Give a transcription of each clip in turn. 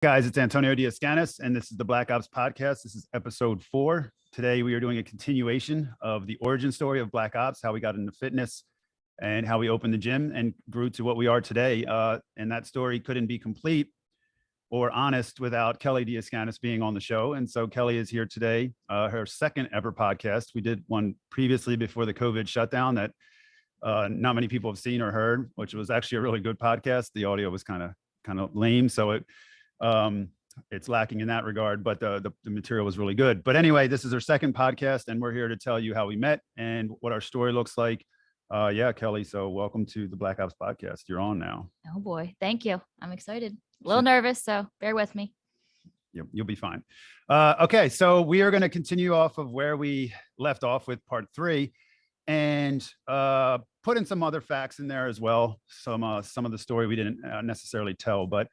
Guys, it's Antonio DeAscanis, and this is the BlkOps podcast. This is episode 4. Today, we are doing a continuation of the origin story of BlkOps, how we got into fitness and how we opened the gym and grew to what we are today. And that story couldn't be complete or honest without Kelly DeAscanis being on the show. And so Kelly is here today, her second ever podcast. We did one previously before the COVID shutdown that not many people have seen or heard, which was actually a really good podcast. The audio was kind of lame, so it's lacking in that regard, but the material was really good. But anyway, this is our second podcast, and we're here to tell you how we met and what our story looks like. Yeah, Kelly. So welcome to the BlkOps podcast. You're on now. Oh boy, thank you. I'm excited. A little nervous, so bear with me. You'll be fine. Okay, so we are going to continue off of where we left off with part 3, and put in some other facts in there as well. Some of the story we didn't necessarily tell, but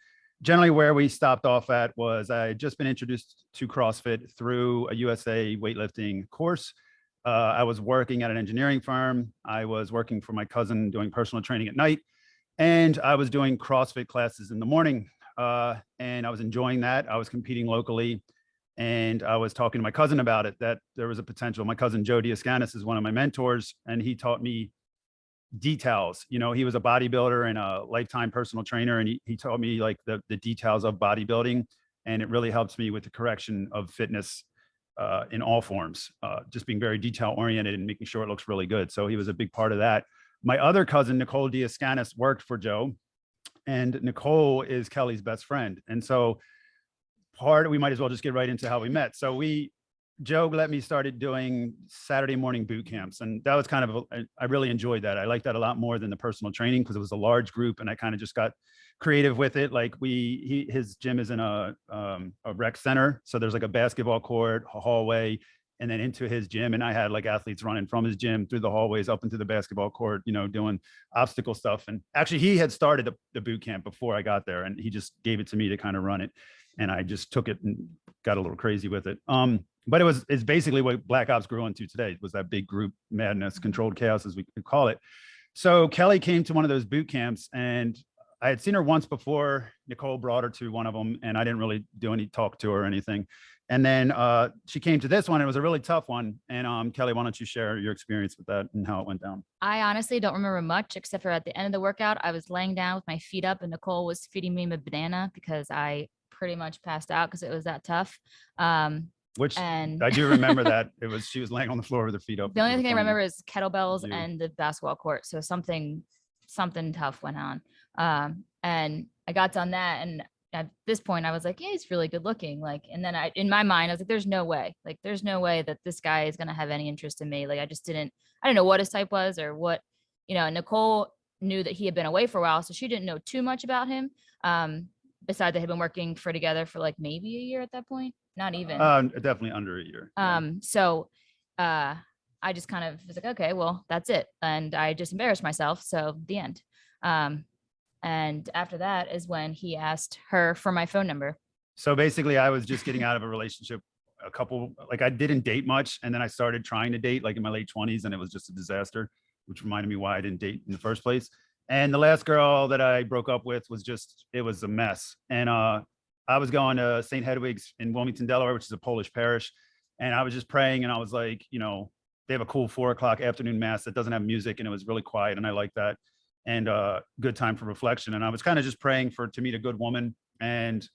generally where we stopped off at was I had just been introduced to CrossFit through a USA weightlifting course. I was working at an engineering firm. I was working for my cousin doing personal training at night, and I was doing CrossFit classes in the morning. And I was enjoying that. I was competing locally, and I was talking to my cousin about it, that there was a potential. My cousin Joe DeAscanis is one of my mentors, and he taught me details. You know, he was a bodybuilder and a lifetime personal trainer, and he taught me like the details of bodybuilding, and it really helps me with the correction of fitness in all forms, just being very detail oriented and making sure it looks really good. So he was a big part of that. My other cousin, Nicole DeAscanis, worked for Joe, and Nicole is Kelly's best friend. And so we might as well just get right into how we met. So Joe let me started doing Saturday morning boot camps. And that was I really enjoyed that. I liked that a lot more than the personal training because it was a large group, and I kind of just got creative with it. Like his gym is in a rec center. So there's like a basketball court, a hallway, and then into his gym. And I had like athletes running from his gym through the hallways up into the basketball court, doing obstacle stuff. And actually he had started the boot camp before I got there, and he just gave it to me to kind of run it. And I just took it and got a little crazy with it. But it's basically what BlkOps grew into today, was that big group madness, controlled chaos, as we could call it. So Kelly came to one of those boot camps, and I had seen her once before. Nicole brought her to one of them, and I didn't really do any talk to her or anything. And then she came to this one. It was a really tough one. And Kelly, why don't you share your experience with that and how it went down? I honestly don't remember much, except for at the end of the workout, I was laying down with my feet up, and Nicole was feeding me a banana because I pretty much passed out because it was that tough. And I do remember that she was laying on the floor with her feet up. The only thing I remember is kettlebells and the basketball court. So something tough went on. And I got done that. And at this point I was like, yeah, he's really good looking. And then in my mind, I was like, there's no way that this guy is going to have any interest in me. I didn't know what his type was or what, Nicole knew that he had been away for a while. So she didn't know too much about him. Besides they had been working together for maybe a year at that point. Not even. Definitely under a year. So I just kind of was like, okay, well, that's it. And I just embarrassed myself. So the end. And after that is when he asked her for my phone number. So basically I was just getting out of a relationship, I didn't date much. And then I started trying to date in my late 20s, and it was just a disaster, which reminded me why I didn't date in the first place. And the last girl that I broke up with it was a mess. And I was going to St. Hedwig's in Wilmington, Delaware, which is a Polish parish. And I was just praying, and I was like, they have a cool 4:00 afternoon mass that doesn't have music, and it was really quiet. And I like that, and good time for reflection. And I was kind of just praying to meet a good woman. And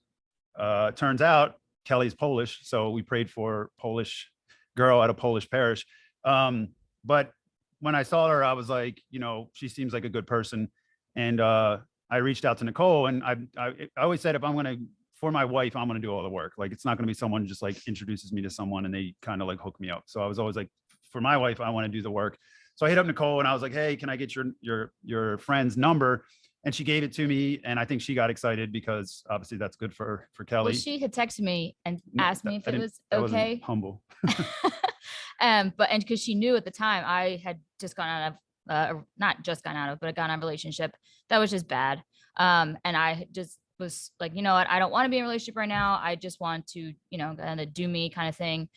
turns out Kelly's Polish. So we prayed for Polish girl at a Polish parish. But when I saw her, I was like, she seems like a good person. And I reached out to Nicole, and I always said, for my wife, I'm going to do all the work. It's not going to be someone just introduces me to someone and they kind of hook me up. So I was always like, for my wife, I want to do the work. So I hit up Nicole, and I was like, hey, can I get your friend's number? And she gave it to me. And I think she got excited because obviously that's good for Kelly. Well, she had texted me and asked me if it was okay. Humble. But because she knew at the time I had just gone out of, not just gone out of, but I got on a relationship that was just bad. And I just was like, you know what, I don't want to be in a relationship right now. I just want to, kind of do me kind of thing.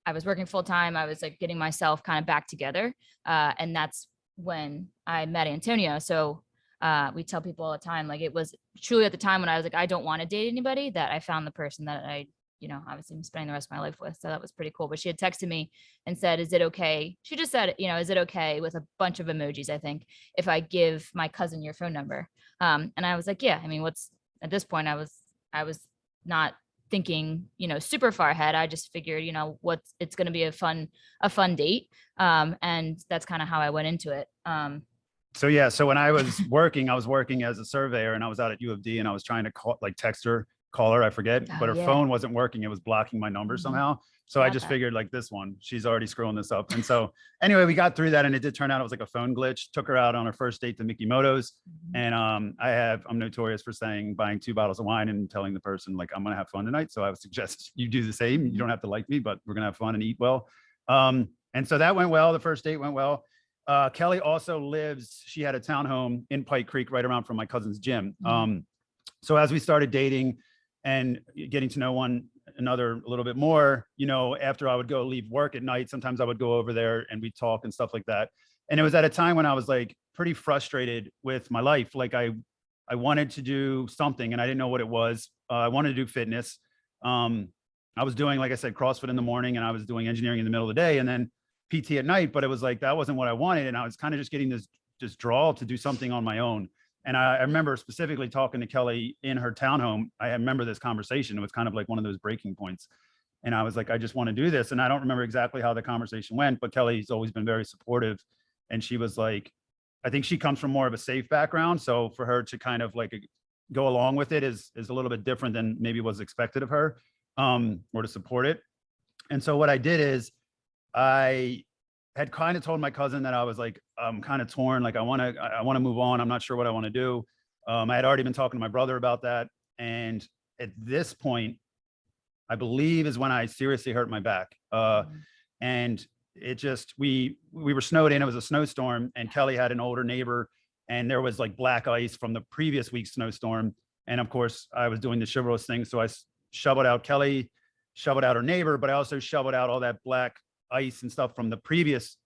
I was working full time. I was getting myself kind of back together. And that's when I met Antonio. So we tell people all the time, truly at the time when I was like, I don't want to date anybody, that I found the person that I, obviously I'm spending the rest of my life with. So that was pretty cool. But she had texted me and said, is it okay? She just said, is it okay, with a bunch of emojis, I think, if I give my cousin your phone number? And I was like, yeah, I mean, at this point, I was not thinking, super far ahead. I just figured, it's going to be a fun date. And that's kind of how I went into it. So yeah, so when I was working as a surveyor, and I was out at U of D, and I was trying to text her, call her, I forget, but her phone wasn't working. It was blocking my number somehow. So I just figured, like, this one, she's already screwing this up. And so anyway, we got through that, and it did turn out it was like a phone glitch. Took her out on her first date to Mikimoto's. And I'm notorious for buying 2 bottles of wine and telling the person, like, I'm gonna have fun tonight. So I would suggest you do the same. You don't have to like me, but we're gonna have fun and eat well. And so that went well. The first date went well. Kelly also she had a townhome in Pike Creek right around from my cousin's gym. So as we started dating and getting to know one another a little bit more, after I would leave work at night, sometimes I would go over there and we'd talk and stuff like that. And it was at a time when I was like pretty frustrated with my life. Like I wanted to do something and I didn't know what it was. I wanted to do fitness. I was doing, like I said, CrossFit in the morning, and I was doing engineering in the middle of the day, and then PT at night, but it was like, that wasn't what I wanted. And I was kind of just getting this draw to do something on my own. And I remember specifically talking to Kelly in her townhome. I remember this conversation. It was kind of like one of those breaking points. And I was like, I just want to do this. And I don't remember exactly how the conversation went, but Kelly's always been very supportive. And she was like, I think she comes from more of a safe background. So for her to kind of like go along with it is a little bit different than maybe was expected of her, or to support it. And so what I did is, I had kind of told my cousin that I was like, I'm kind of torn. Like I want to move on. I'm not sure what I want to do. I had already been talking to my brother about that. And at this point, I believe is when I seriously hurt my back. And it just, we were snowed in. It was a snowstorm, and Kelly had an older neighbor, and there was like black ice from the previous week's snowstorm. And of course I was doing the chivalrous thing. So I shoveled out Kelly, shoveled out her neighbor, but I also shoveled out all that black ice and stuff from the previous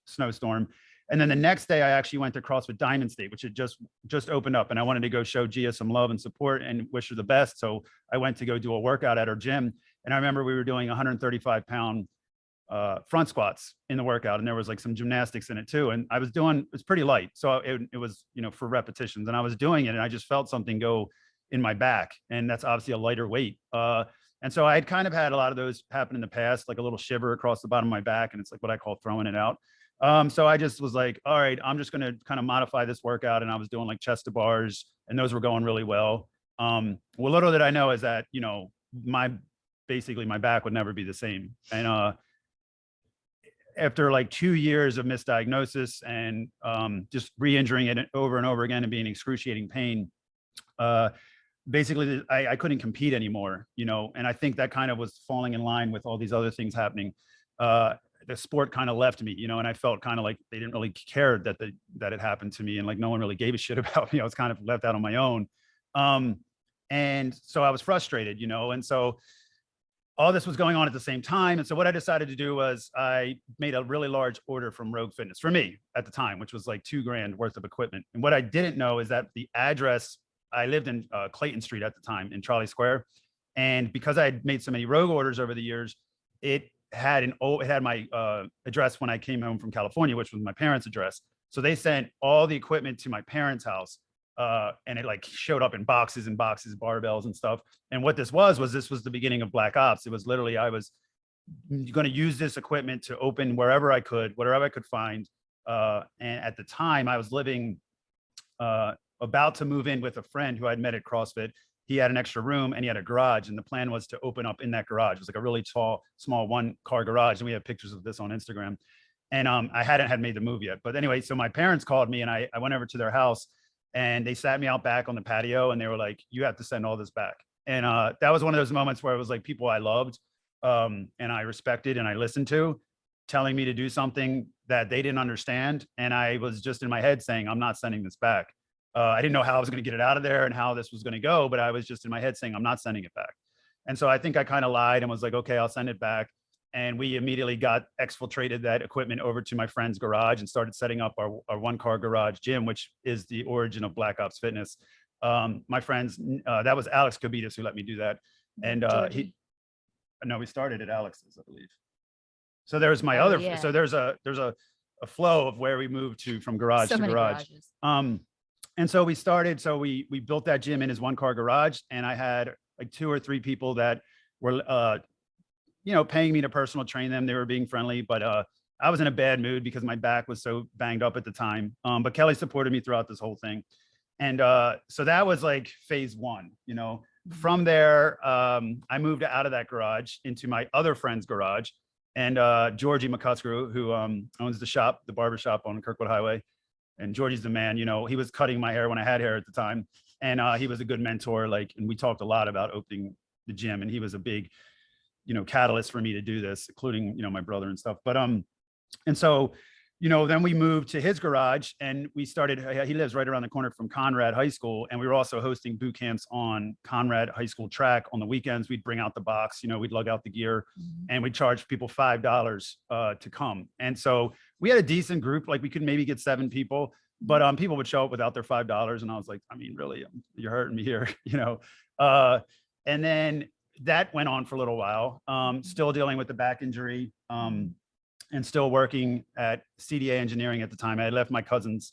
snowstorm. And then the next day I actually went to CrossFit Diamond State, which had just opened up, and I wanted to go show Gia some love and support and wish her the best. So I went to go do a workout at her gym. And I remember we were doing 135-pound front squats in the workout, and there was like some gymnastics in it too. And it's pretty light. So it was, for repetitions, and I was doing it, and I just felt something go in my back, and that's obviously a lighter weight. And so I had kind of had a lot of those happen in the past, like a little shiver across the bottom of my back. And it's like what I call throwing it out. So I just was like, all right, I'm just going to kind of modify this workout. And I was doing like chest to bars, and those were going really well. Well, little did I know is that, basically my back would never be the same. And after like 2 years of misdiagnosis and just re-injuring it over and over again and being in excruciating pain, basically I couldn't compete anymore, and I think that kind of was falling in line with all these other things happening. The sport kind of left me, and I felt kind of like they didn't really care that it happened to me, and like no one really gave a shit about me. I was kind of left out on my own. And so I was frustrated, and so all this was going on at the same time. And so what I decided to do was I made a really large order from Rogue Fitness for me at the time, which was like $2,000 worth of equipment. And what I didn't know is that the address, I lived in Clayton Street at the time in Charlie Square. And because I had made so many Rogue orders over the years, it had my address when I came home from California, which was my parents' address. So they sent all the equipment to my parents' house. And it like showed up in boxes and boxes, barbells and stuff. And what this was the beginning of BlkOps. It was literally, I was going to use this equipment to open wherever I could, whatever I could find. And at the time I was living, about to move in with a friend who I'd met at CrossFit. He had an extra room and he had a garage, and the plan was to open up in that garage. It was like a really tall, small 1-car garage. And we have pictures of this on Instagram. And I hadn't made the move yet. But anyway, so my parents called me, and I went over to their house, and they sat me out back on the patio, and they were like, you have to send all this back. And that was one of those moments where it was like people I loved, and I respected and I listened to, telling me to do something that they didn't understand. And I was just in my head saying, I'm not sending this back. I didn't know how I was going to get it out of there and how this was going to go, but I was just in my head saying, I'm not sending it back. And so I think I kind of lied and was like, okay, I'll send it back. And we immediately got exfiltrated that equipment over to my friend's garage and started setting up our 1-car garage gym, which is the origin of BlkOps Fitness. My friends, that was Alex Kabitas who let me do that. And no, we started at Alex's, I believe. So there's my other, yeah. so there's a flow of where we moved to from garage So to many garage. garages. And so we started, so we built that gym in his 1-car garage, and I had like 2 or 3 people that were, you know, paying me to personal train them. They were being friendly, but I was in a bad mood because my back was so banged up at the time. But Kelly supported me throughout this whole thing. And so that was like phase 1, you know. From there, I moved out of that garage into my other friend's garage. And Georgie McCusker, who owns the shop, the barber shop on Kirkwood Highway. And Georgie's the man, you know, he was cutting my hair when I had hair at the time. And he was a good mentor, like, and we talked a lot about opening the gym. And he was a big, you know, catalyst for me to do this, including, you know, my brother and stuff. But and so, you know, then we moved to his garage, and we started, he lives right around the corner from Conrad High School. And we were also hosting boot camps on Conrad High School track. On the weekends, we'd bring out the box, you know, we'd lug out the gear, and we'd charge people $5 to come. And so we had a decent group, like we could maybe get 7 people, but people would show up without their $5. And I was like, I mean, really, you're hurting me here, you know? And then that went on for a little while, still dealing with the back injury, and still working at CDA Engineering at the time. I had left my cousin's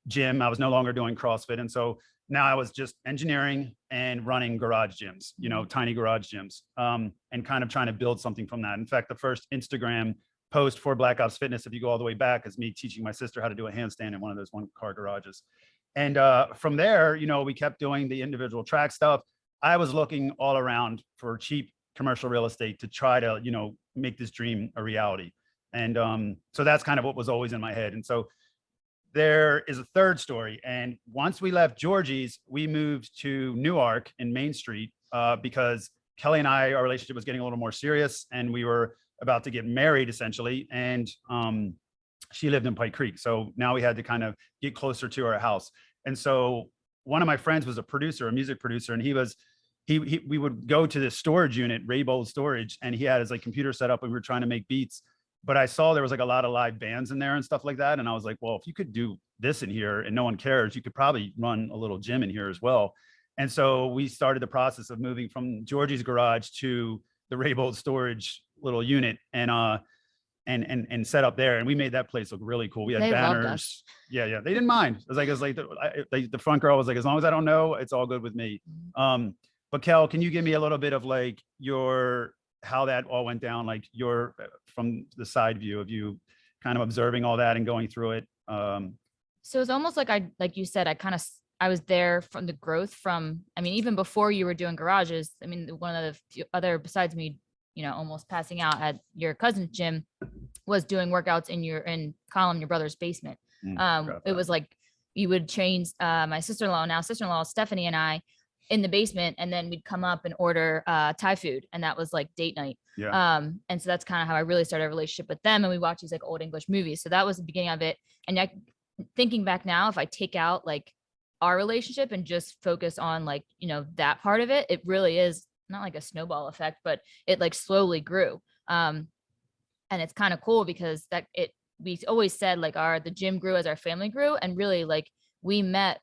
gym. I was no longer doing CrossFit. And so now I was just engineering and running garage gyms, you know, tiny garage gyms, and kind of trying to build something from that. In fact, the first Instagram post for BlkOps Fitness, if you go all the way back, is me teaching my sister how to do a handstand in one of those 1-car garages. And from there, you know, we kept doing the individual track stuff. I was looking all around for cheap commercial real estate to try to, you know, make this dream a reality. And so that's kind of what was always in my head. And so there is a third story. And once we left Georgie's, we moved to Newark in Main Street because Kelly and I, our relationship was getting a little more serious, and we were about to get married essentially. And she lived in Pike Creek. So now we had to kind of get closer to our house. And so one of my friends was a producer, a music producer, and we would go to this storage unit, Raybold Storage, and he had his like computer set up, and we were trying to make beats. But I saw there was like a lot of live bands in there and stuff like that. And I was like, well, if you could do this in here and no one cares, you could probably run a little gym in here as well. And so we started the process of moving from Georgie's garage to the Raybold Storage little unit, and set up there. And we made that place look really cool. We had banners. Yeah. They didn't mind. It was like the front girl was like, as long as I don't know, it's all good with me. But Kel, can you give me a little bit of like how that all went down, like from the side view of you kind of observing all that and going through it? So it's almost like like you said, I was there from the growth I mean, even before you were doing garages. I mean, one of the few other, besides me, you know, almost passing out at your cousin's gym, was doing workouts in Colin, your brother's basement. It was like you would train my sister-in-law, Stephanie, and I in the basement, and then we'd come up and order Thai food, and that was like date night. And so that's kind of how I really started a relationship with them, and we watched these like old English movies. So that was the beginning of it. And thinking back now, if I take out like our relationship and just focus on like, you know, that part of it, it really is not like a snowball effect, but it like slowly grew. And it's kind of cool because we always said like the gym grew as our family grew, and really like we met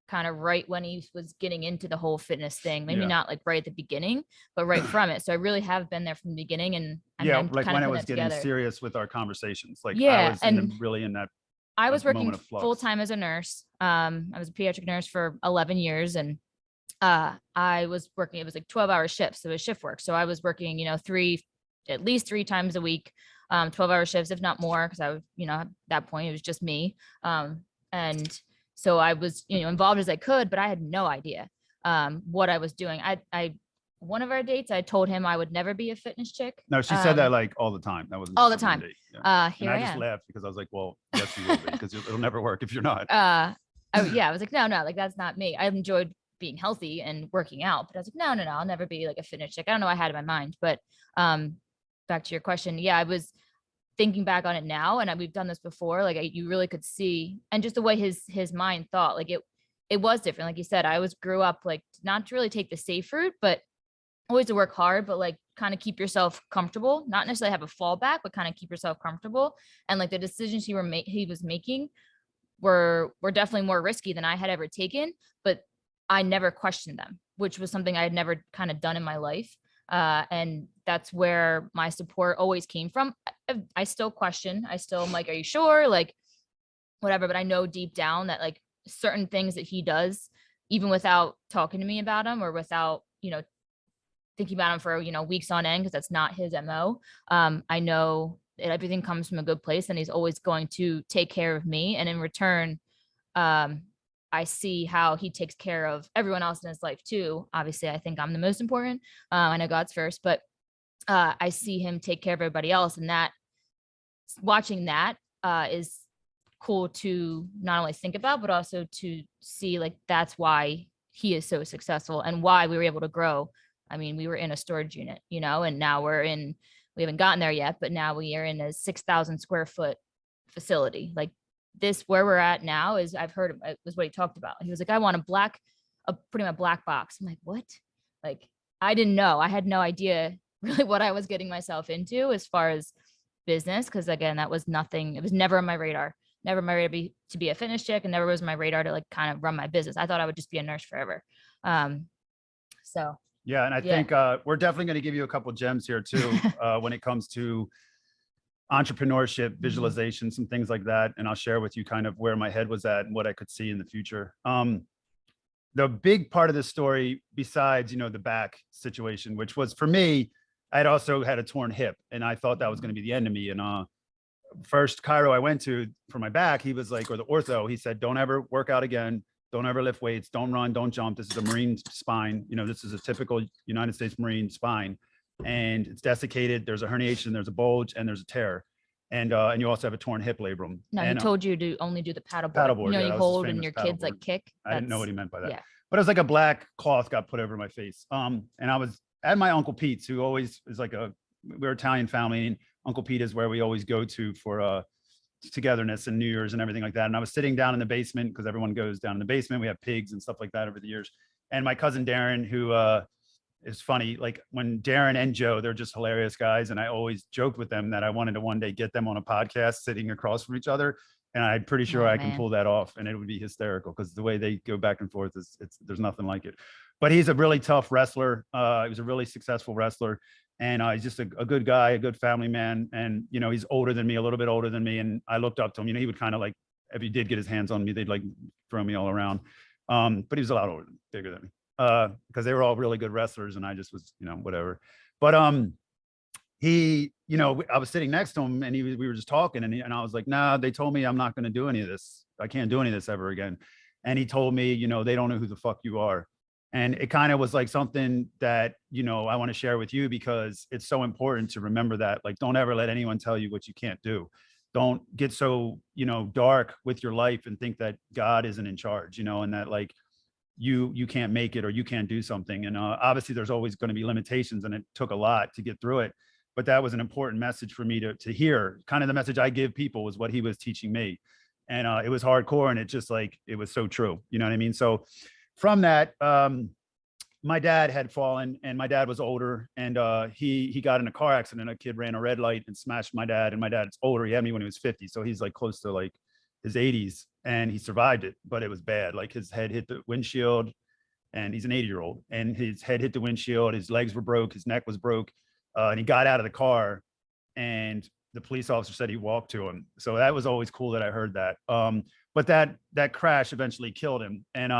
kind of right when he was getting into the whole fitness thing, maybe not like right at the beginning, but right from it. So I really have been there from the beginning, and like when it was getting serious with our conversations, like I was really in that. I was working full time as a nurse. I was a pediatric nurse for 11 years, and I was working. It was like 12-hour shifts. So it was shift work. So I was working, you know, at least three times a week, 12-hour shifts, if not more, because I was, you know, at that point it was just me. And so I was, you know, involved as I could, but I had no idea what I was doing. One of our dates, I told him I would never be a fitness chick. No, she said that like all the time. That was all the time. Yeah. And I just laughed because I was like, well, yes, you will be, because it'll never work if you're not. I was like, no, like that's not me. I enjoyed being healthy and working out, but I was like, no, I'll never be like a fitness chick. I don't know. I had it in my mind, but back to your question. Yeah, I was thinking back on it now, and we've done this before. Like you really could see, and just the way his mind thought, like it was different. Like you said, I grew up like not to really take the safe route, but always to work hard, but like kind of keep yourself comfortable, not necessarily have a fallback, but kind of keep yourself comfortable. And like the decisions he was making were definitely more risky than I had ever taken, but I never questioned them, which was something I had never kind of done in my life. And that's where my support always came from. I still question. I still am like, are you sure? Like, whatever. But I know deep down that like certain things that he does, even without talking to me about them or without, thinking about him for, weeks on end, because that's not his MO. I know that everything comes from a good place and he's always going to take care of me. And in return, I see how he takes care of everyone else in his life too. Obviously, I think I'm the most important. I know God's first, but I see him take care of everybody else. And that watching that is cool to not only think about, but also to see like that's why he is so successful and why we were able to grow. I mean, we were in a storage unit, and now we haven't gotten there yet, but now we are in a 6,000 square foot facility. Like this, where we're at now is, I've heard it was what he talked about. He was like, I want putting my black box. I'm like, what? Like, I didn't know. I had no idea really what I was getting myself into as far as business. Cause again, that was nothing. It was never on my radar. Never my radar to be a fitness chick, and never was my radar to like kind of run my business. I thought I would just be a nurse forever. So yeah. And I think we're definitely going to give you a couple gems here too, when it comes to entrepreneurship, visualization, some things like that. And I'll share with you kind of where my head was at and what I could see in the future. The big part of the story, besides, the back situation, which was for me, I'd also had a torn hip and I thought that was going to be the end of me. And first chiro I went to for my back, he was like, or the ortho, he said, don't ever work out again. Don't ever lift weights. Don't run. Don't jump. This is a Marine spine. This is a typical United States Marine spine, and it's desiccated. There's a herniation, there's a bulge, and there's a tear. And you also have a torn hip labrum. No, he told you to only do the paddleboard. Paddleboard. You hold and your kids like kick. I didn't know what he meant by that. Yeah. But it was like a black cloth got put over my face. And I was at my Uncle Pete's, who always is like we're Italian family, and Uncle Pete is where we always go to for togetherness and New Year's and everything like that. And I was sitting down in the basement because everyone goes down in the basement. We have pigs and stuff like that over the years. And my cousin Darren, who is funny, like when Darren and Joe, they're just hilarious guys. And I always joked with them that I wanted to one day get them on a podcast sitting across from each other. And I'm pretty sure I can pull that off, and it would be hysterical because the way they go back and forth there's nothing like it. But he's a really tough wrestler. He was a really successful wrestler. And he's just a good guy, a good family man. And, he's older than me, a little bit older than me. And I looked up to him, he would kind of like, if he did get his hands on me, they'd like throw me all around. But he was a lot bigger than me because they were all really good wrestlers. And I just was, whatever. But he, I was sitting next to him and we were just talking and I was like, nah, they told me I'm not going to do any of this. I can't do any of this ever again. And he told me, they don't know who the fuck you are. And it kind of was like something that, I want to share with you because it's so important to remember that, like, don't ever let anyone tell you what you can't do. Don't get so, dark with your life and think that God isn't in charge, and that like you can't make it or you can't do something. And obviously there's always going to be limitations and it took a lot to get through it. But that was an important message for me to hear. Kind of the message I give people was what he was teaching me. And it was hardcore and it just like, it was so true. You know what I mean? So from that, my dad had fallen and my dad was older and he got in a car accident. A kid ran a red light and smashed my dad, and my dad's older. He had me when he was 50. So he's like close to like his 80s and he survived it, but it was bad. Like his head hit the windshield and he's an 80-year-old and his head hit the windshield. His legs were broke. His neck was broke. And he got out of the car and the police officer said he walked to him. So that was always cool that I heard that. But that crash eventually killed him. And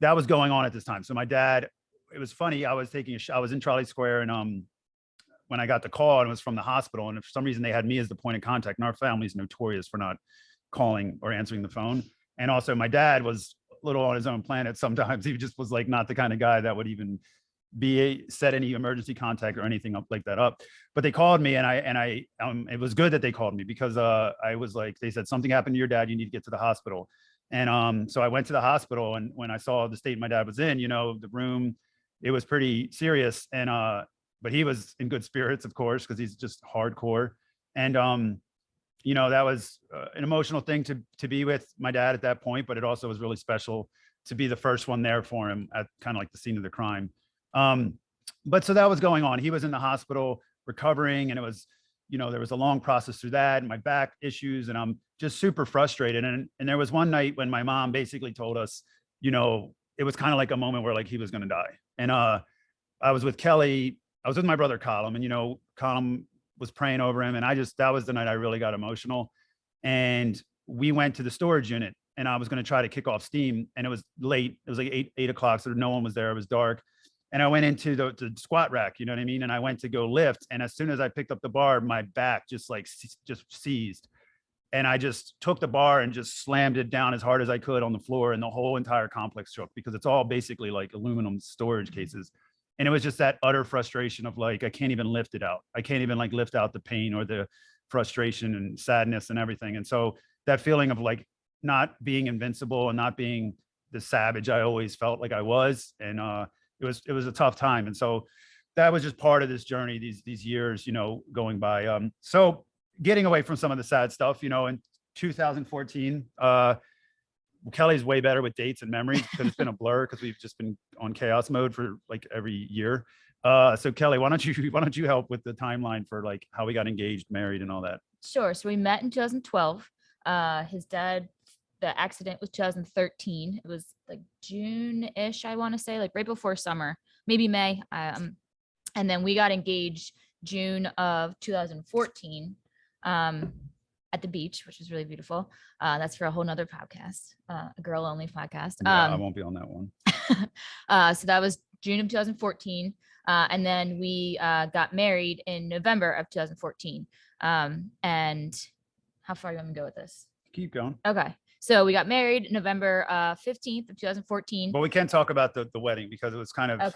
that was going on at this time. So my dad, it was funny. I was in Charlie Square and when I got the call, and it was from the hospital. And for some reason they had me as the point of contact, and our family is notorious for not calling or answering the phone. And also my dad was a little on his own planet. Sometimes he just was like not the kind of guy that would even set any emergency contact or anything up like that up. But they called me and I it was good that they called me because I was like, they said something happened to your dad, you need to get to the hospital. And so I went to the hospital, and when I saw the state my dad was in, the room, it was pretty serious. And but he was in good spirits, of course, because he's just hardcore. And that was an emotional thing to be with my dad at that point, but it also was really special to be the first one there for him at kind of like the scene of the crime. But so that was going on. He was in the hospital recovering, and it was, there was a long process through that and my back issues, and I'm just super frustrated. And there was one night when my mom basically told us, it was kind of like a moment where like he was going to die. And I was with Kelly. I was with my brother Colin, and Colin was praying over him, and that was the night I really got emotional. And we went to the storage unit, and I was going to try to kick off steam, and it was late. It was like eight o'clock, so no one was there. It was dark, and I went into the squat rack. You know what I mean? And I went to go lift, and as soon as I picked up the bar, my back just seized. And I just took the bar and just slammed it down as hard as I could on the floor, and the whole entire complex shook, because it's all basically like aluminum storage cases. And it was just that utter frustration of like, I can't even lift it out. I can't even like lift out the pain or the frustration and sadness and everything. And so that feeling of like not being invincible and not being the savage I always felt like I was. And it was a tough time. And so that was just part of this journey, these years, going by. So getting away from some of the sad stuff, in 2014, Kelly's way better with dates and memories, because it's been a blur, because we've just been on chaos mode for like every year. So Kelly, why don't you help with the timeline for like how we got engaged, married, and all that? Sure. So we met in 2012. His dad, the accident was 2013. It was like June-ish, I want to say, like right before summer, maybe May. And then we got engaged June of 2014. At the beach, which was really beautiful. That's for a whole nother podcast, a girl only podcast. Yeah, I won't be on that one. So that was June of 2014. And then we got married in November of 2014. And how far do you want me to go with this? Keep going. Okay. So we got married November 15th of 2014. But we can't talk about the wedding, because it was kind of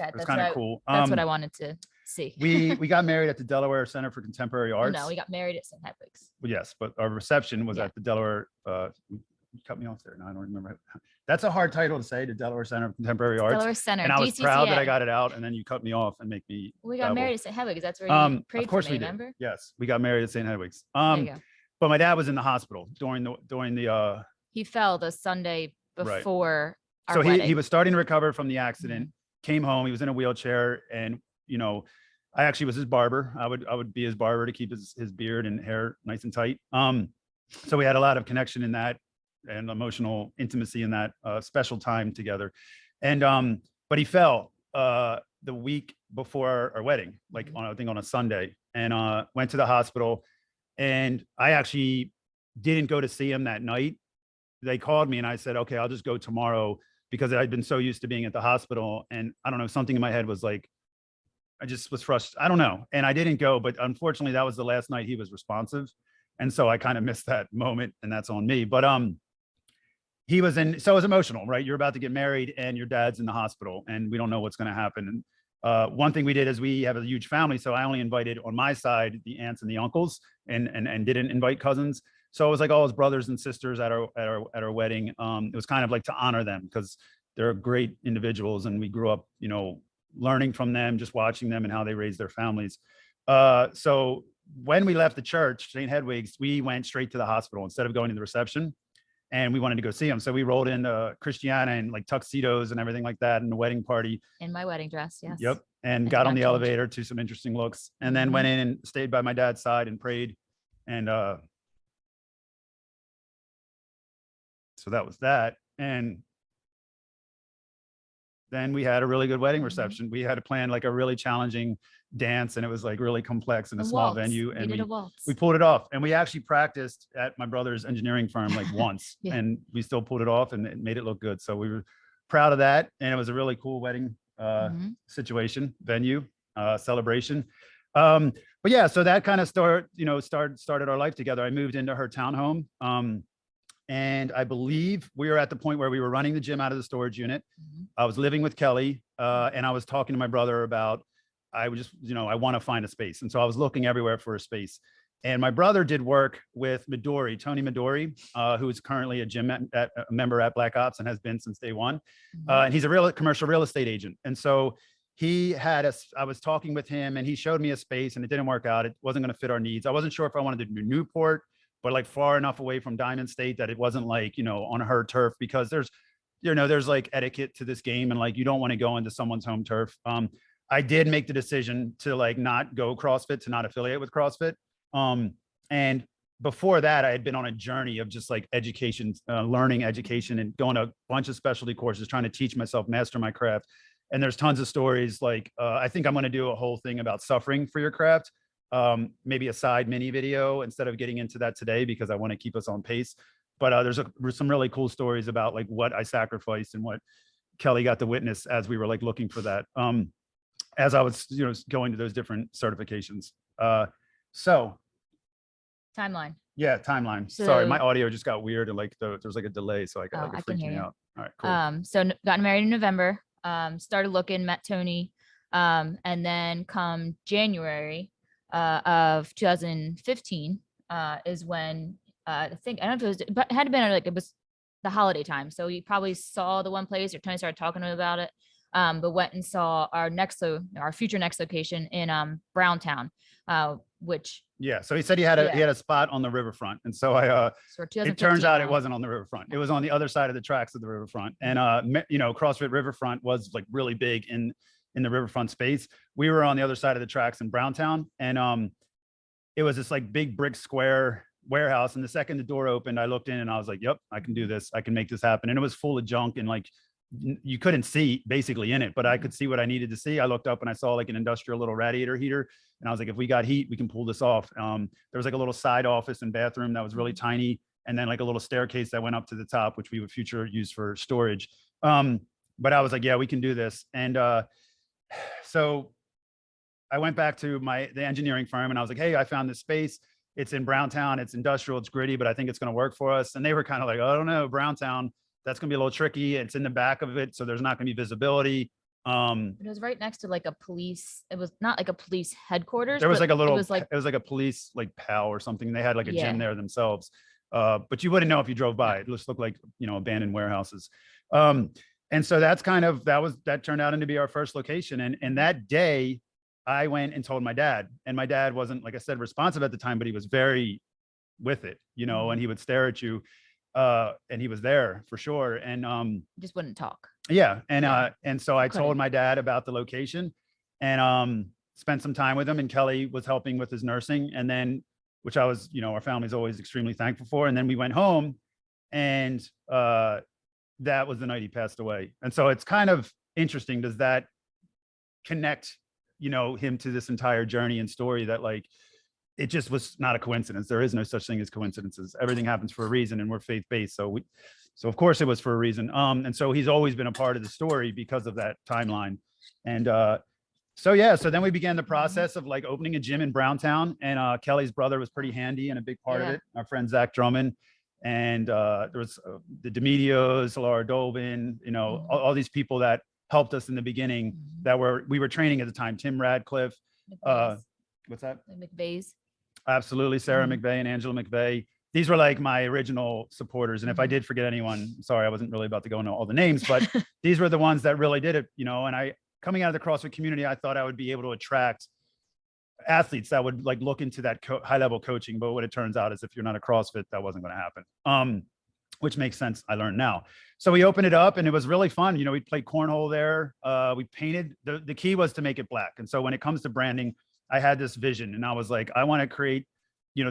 cool. That's what I wanted to see. we got married at the Delaware Center for Contemporary Arts. No, we got married at St. Hedwig's. Well, yes, but our reception was at the Delaware. You cut me off there. No, I don't remember. That's a hard title to say, the Delaware Center for Contemporary Arts. Delaware Center. And I was proud that I got it out, and then you cut me off and make me. We got married at St. Hedwig's. That's where you prayed of course for me, we did. remember? Yes, we got married at St. Hedwig's. There you go. But my dad was in the hospital during the. He fell the Sunday before our so wedding. he was starting to recover from the accident, came home, he was in a wheelchair, and I actually was his barber. I would be his barber to keep his beard and hair nice and tight. So we had a lot of connection in that, and emotional intimacy in that special time together. And but he fell the week before our wedding, like I think on a Sunday, and went to the hospital. And I actually didn't go to see him that night. They called me, and I said, okay, I'll just go tomorrow, because I'd been so used to being at the hospital. And I don't know, something in my head was like, I just was frustrated. I don't know. And I didn't go, but unfortunately that was the last night he was responsive. And so I kind of missed that moment, and that's on me. But he was so it was emotional, right? You're about to get married and your dad's in the hospital, and we don't know what's going to happen. And one thing we did is we have a huge family. So I only invited on my side the aunts and the uncles, and didn't invite cousins. So it was like all his brothers and sisters at our wedding. It was kind of like to honor them, because they're great individuals, and we grew up, learning from them, just watching them and how they raised their families. So when we left the church, St. Hedwig's, we went straight to the hospital instead of going to the reception, and we wanted to go see him. So we rolled into Christiana and like tuxedos and everything like that, in the wedding party. In my wedding dress, yes. Yep. And got on the elevator to some interesting looks, and then went in and stayed by my dad's side and prayed. And so that was that. And then we had a really good wedding reception. We had to plan like a really challenging dance, and it was like really complex in a small venue. And we pulled it off. And we actually practiced at my brother's engineering firm like once, and we still pulled it off, and it made it look good. So we were proud of that. And it was a really cool wedding situation, venue, celebration. But yeah, so that kind of started our life together. I moved into her townhome. And I believe we were at the point where we were running the gym out of the storage unit. I was living with Kelly, and I was talking to my brother about, I would just, I want to find a space. And so I was looking everywhere for a space. And my brother did work with Tony Midori, who is currently a member at BlkOps and has been since day one. And he's a commercial real estate agent. And so I was talking with him, and he showed me a space, and it didn't work out. It wasn't going to fit our needs. I wasn't sure if I wanted to do Newport, but like far enough away from Diamond State that it wasn't like, on her turf, because there's like etiquette to this game, and like, you don't want to go into someone's home turf. I did make the decision to like not go CrossFit, to not affiliate with CrossFit. And before that, I had been on a journey of just like education, learning education, and going to a bunch of specialty courses, trying to teach myself, master my craft. And there's tons of stories. Like, I think I'm going to do a whole thing about suffering for your craft. Maybe a side mini video instead of getting into that today, because I want to keep us on pace. But there's some really cool stories about like what I sacrificed and what Kelly got to witness as we were like looking for that. As I was, going to those different certifications. So Timeline. yeah, timeline. Sorry, my audio just got weird and like there's like a delay, so I got like, it freaked me out. All right, cool. So got married in November. Started looking, met Tony, and then come January of 2015 is when I think, I don't know if it was, but it had been like, it was the holiday time. So you probably saw the one place, or Tony started talking to him about it. But went and saw our future next location in Browntown, which yeah. So he said he had a spot on the riverfront, and so it turns out it wasn't on the riverfront. It was on the other side of the tracks of the riverfront, and CrossFit Riverfront was like really big in the riverfront space. We were on the other side of the tracks in Browntown, and it was this like big brick square warehouse. And the second the door opened, I looked in and I was like, "Yep, I can do this. I can make this happen." And it was full of junk and like, you couldn't see basically in it, but I could see what I needed to see. I looked up and I saw like an industrial little radiator heater, and I was like, if we got heat, we can pull this off. There was like a little side office and bathroom that was really tiny, and then like a little staircase that went up to the top, which we would future use for storage. But I was like, yeah, we can do this. And so I went back to the engineering firm, and I was like, hey, I found this space. It's in Browntown. It's industrial. It's gritty, but I think it's going to work for us. And they were kind of like, I don't know, Browntown, that's going to be a little tricky. It's in the back of it, so there's not going to be visibility. It was right next to like a police. It was not like a police headquarters. There was like a little, it was like a police like PAL or something. They had like a gym there themselves, but you wouldn't know if you drove by. It just looked like, abandoned warehouses. And so that turned out into be our first location. And that day I went and told my dad, and my dad wasn't, like I said, responsive at the time, but he was very with it, and he would stare at you. And he was there for sure. And just wouldn't talk. Yeah. And so I told my dad about the location, and spent some time with him, and Kelly was helping with his nursing. And then, which I was, our family's always extremely thankful for. And then we went home, and that was the night he passed away. And so it's kind of interesting. Does that connect, him to this entire journey and story that like, it just was not a coincidence. There is no such thing as coincidences. Everything happens for a reason, and we're faith-based. So of course it was for a reason. And so he's always been a part of the story because of that timeline. And so then we began the process of like opening a gym in Browntown, and Kelly's brother was pretty handy and a big part of it. Our friend, Zach Drummond. And there was the Demedios, Laura Dolbin, all these people that helped us in the beginning that we were training at the time. Tim Radcliffe, what's that? McVeigh's. Absolutely. Sarah McVeigh and Angela McVeigh. These were like my original supporters. And if I did forget anyone, sorry, I wasn't really about to go into all the names, but these were the ones that really did it, and coming out of the CrossFit community, I thought I would be able to attract athletes that would like look into that high level coaching. But what it turns out is if you're not a CrossFit, that wasn't going to happen. Which makes sense. I learned now. So we opened it up, and it was really fun. We played cornhole there. We painted, the key was to make it black. And so when it comes to branding, I had this vision, and I was like, I want to create, I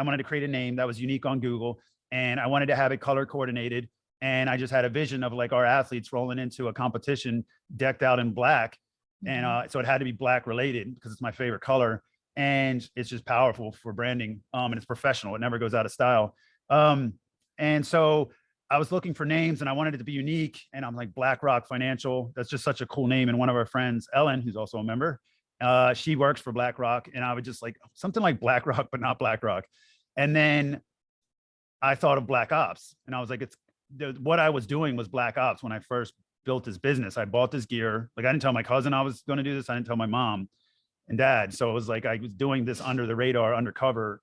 wanted to create a name that was unique on Google, and I wanted to have it color coordinated. And I just had a vision of like our athletes rolling into a competition decked out in black. And so it had to be black related because it's my favorite color, and it's just powerful for branding. And it's professional. It never goes out of style. And so I was looking for names, and I wanted it to be unique. And I'm like, BlackRock Financial. That's just such a cool name. And one of our friends, Ellen, who's also a member, she works for BlackRock, and I would just like something like BlackRock, but not BlackRock. And then I thought of BlkOps, and I was like, what I was doing was BlkOps when I first built this business. I bought this gear. Like I didn't tell my cousin I was going to do this. I didn't tell my mom and dad. So it was like, I was doing this under the radar, undercover,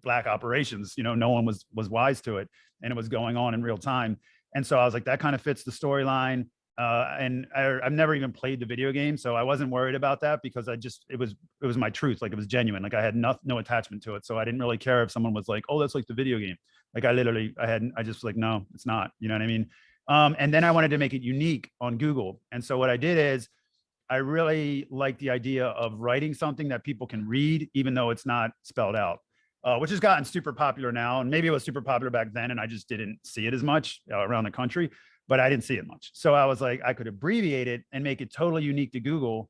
black operations, no one was wise to it, and it was going on in real time. And so I was like, that kind of fits the storyline. And I've never even played the video game, so I wasn't worried about that because it was my truth. Like it was genuine. Like I had no attachment to it. So I didn't really care if someone was like, oh, that's like the video game. Like I just was like, no, it's not, you know what I mean? And then I wanted to make it unique on Google. And so what I did is I really like the idea of writing something that people can read, even though it's not spelled out. which has gotten super popular now. And maybe it was super popular back then, and I just didn't see it as much around the country, but I didn't see it much. So I was like, I could abbreviate it and make it totally unique to Google,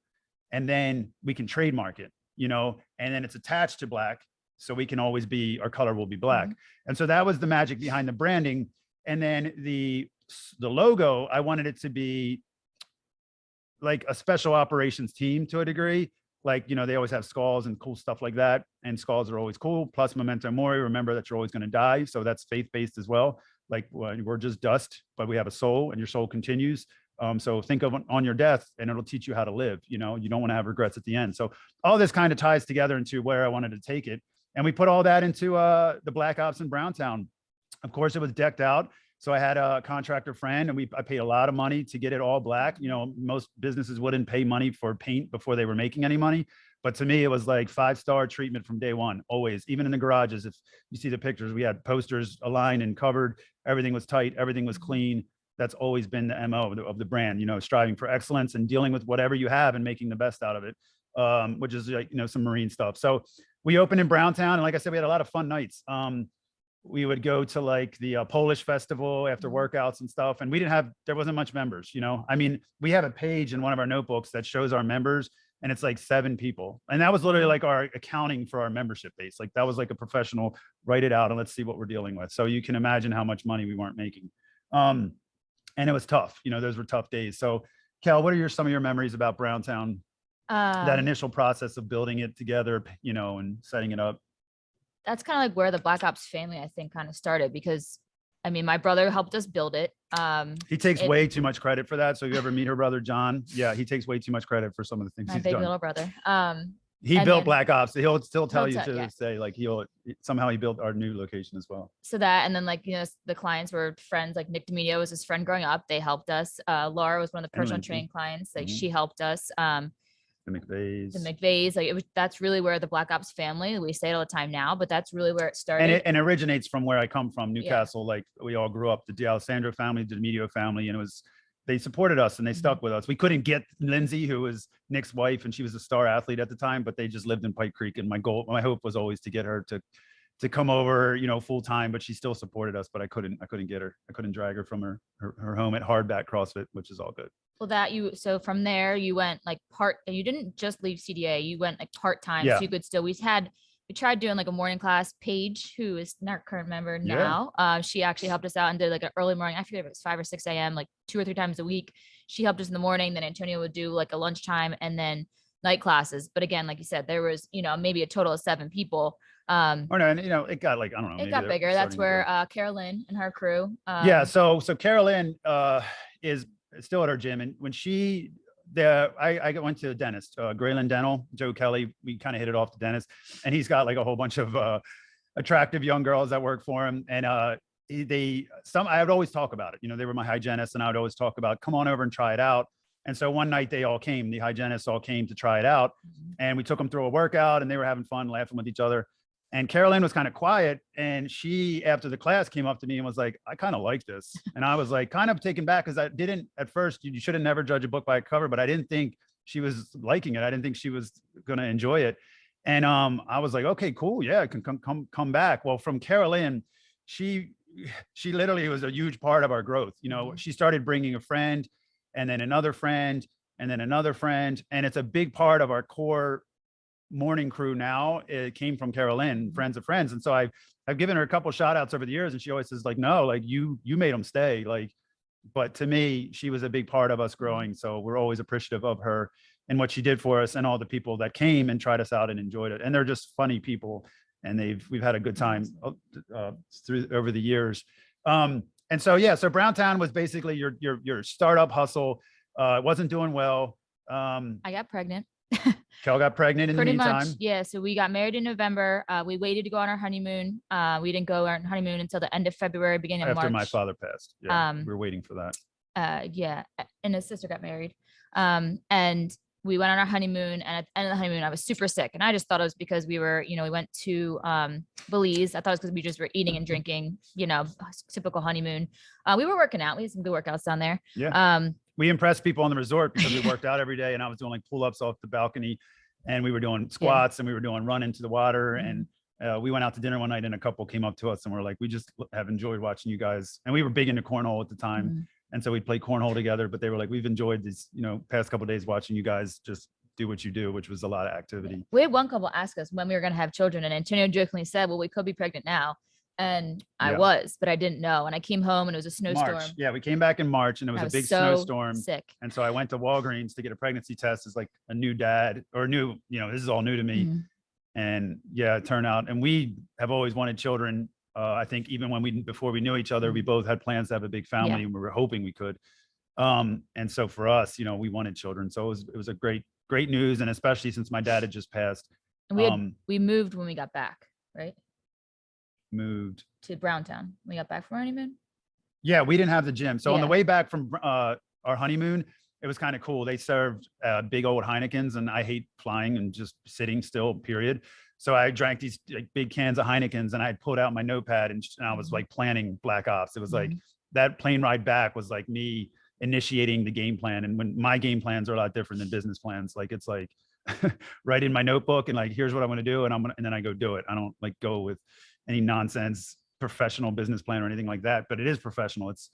and then we can trademark it, and then it's attached to black. So we can always be, our color will be black. Mm-hmm. And so that was the magic behind the branding. And then the logo, I wanted it to be like a special operations team to a degree. Like, they always have skulls and cool stuff like that. And skulls are always cool. Plus memento mori, remember that you're always going to die. So that's faith-based as well. Like, we're just dust, but we have a soul, and your soul continues. So think of on your death, and it'll teach you how to live. You don't want to have regrets at the end. So all this kind of ties together into where I wanted to take it. And we put all that into the BlkOps in Browntown. Of course, it was decked out. So I had a contractor friend, and I paid a lot of money to get it all black. Most businesses wouldn't pay money for paint before they were making any money. But to me, it was like 5-star treatment from day one, always. Even in the garages, if you see the pictures, we had posters aligned and covered. Everything was tight. Everything was clean. That's always been the MO of the brand, striving for excellence and dealing with whatever you have and making the best out of it, which is like, some marine stuff. So we opened in Browntown, and like I said, we had a lot of fun nights. We would go to like the Polish festival after workouts and stuff. And there wasn't much members, I mean, we have a page in one of our notebooks that shows our members, and it's like 7 people. And that was literally like our accounting for our membership base. Like that was like a professional, write it out and let's see what we're dealing with. So you can imagine how much money we weren't making. And it was tough, those were tough days. So Kel, what are some of your memories about Browntown? That initial process of building it together, and setting it up. That's kind of like where the BlkOps family, I think, kind of started, because I mean, my brother helped us build it. He takes way too much credit for that. So if you ever meet her brother, John, yeah, he takes way too much credit for some of the things he's done. My big little brother. He built BlkOps. He'll still tell you to this day, like somehow he built our new location as well. So that, and then like, the clients were friends, like Nick Dominio was his friend growing up. They helped us. Laura was one of the personal training clients. Like she helped us. The McVeighs, like that's really where the BlkOps family, we say it all the time now, but that's really where it started. And it originates from where I come from, Newcastle. Yeah. Like we all grew up, the DeAscanis family, the Dominio family, and they supported us and they stuck with us. We couldn't get Lindsay, who was Nick's wife, and she was a star athlete at the time, but they just lived in Pike Creek. And my hope was always to get her to come over, full time, but she still supported us, but I couldn't get her. I couldn't drag her from her home at Hardback CrossFit, which is all good. Well, so from there you went like you didn't just leave CDA, you went like part-time. Yeah. So you could still, we tried doing like a morning class. Paige, who is not current member now, she actually helped us out and did like an early morning. I forget if it was 5 or 6 a.m., like 2 or 3 times a week. She helped us in the morning. Then Antonio would do like a lunchtime and then night classes. But again, like you said, there was, maybe a total of 7 people. It got like, I don't know. It got bigger. That's where Carolyn and her crew. So Carolyn is still at our gym. And when I went to a dentist, Grayland Dental, Joe Kelly, we kind of hit it off, the dentist, and he's got like a whole bunch of attractive young girls that work for him. And I would always talk about it. They were my hygienists, and I would always talk about, come on over and try it out. And so one night the hygienists all came to try it out, and we took them through a workout, and they were having fun, laughing with each other. And Carolyn was kind of quiet, and she, after the class, came up to me and was like, I kind of like this. And I was like, kind of taken back, because I didn't at first, you should have never judged a book by a cover, but I didn't think she was liking it. I didn't think she was going to enjoy it. And I was like, okay, cool. Yeah, I can come back. Well, from Carolyn, she literally was a huge part of our growth. She started bringing a friend, and then another friend, and then another friend. And it's a big part of our core morning crew now. It came from Carolyn, friends of friends. And so I've given her a couple shout outs over the years, and she always says like, no, like you made them stay. Like, but to me, she was a big part of us growing. So we're always appreciative of her and what she did for us, and all the people that came and tried us out and enjoyed it. And they're just funny people, and we've had a good time over the years. And so, so Browntown was basically your startup hustle. It wasn't doing well. I got pregnant. Kel got pregnant in the meantime. Much, yeah. So we got married in November. We waited to go on our honeymoon. We didn't go on our honeymoon until the end of February, beginning of March. After my father passed. Yeah, we were waiting for that. And his sister got married. And we went on our honeymoon, and at the end of the honeymoon, I was super sick. And I just thought it was because we were, we went to Belize. I thought it was because we just were eating and drinking, typical honeymoon. We were working out. We had some good workouts down there. Yeah. We impressed people on the resort because we worked out every day, and I was doing like pull-ups off the balcony, and we were doing squats, and we were doing run into the water. And We went out to dinner one night and a couple came up to us and were like, we just have enjoyed watching you guys. And we were big into cornhole at the time. Mhm. And so we'd play cornhole together, but they were like, we've enjoyed these, past couple of days watching you guys just do what you do, which was a lot of activity. We had one couple ask us when we were going to have children, and Antonio jokingly said, well, we could be pregnant now. And I was, but I didn't know. And I came home and it was a snowstorm. March. Yeah, we came back in March and it was a big snowstorm. Sick. And so I went to Walgreens to get a pregnancy test as like a new dad or new, this is all new to me. Mhm. And yeah, it turned out, and we have always wanted children. I think even before we knew each other, we both had plans to have a big family and we were hoping we could. And so for us, we wanted children. So it was a great news. And especially since my dad had just passed. And we moved when we got back, right? Moved to Browntown. We got back from our honeymoon. Yeah, we didn't have the gym. So on the way back from our honeymoon, it was kind of cool. They served big old Heinekens, and I hate flying and just sitting still, period. So I drank these big cans of Heinekens, and I pulled out my notepad and I was like planning BlkOps. It was like that plane ride back was like me initiating the game plan. And when my game plans are a lot different than business plans, like it's like write in my notebook and like, here's what I'm going to do. And then I go do it. I don't like go with any nonsense professional business plan or anything like that, but it is professional. It's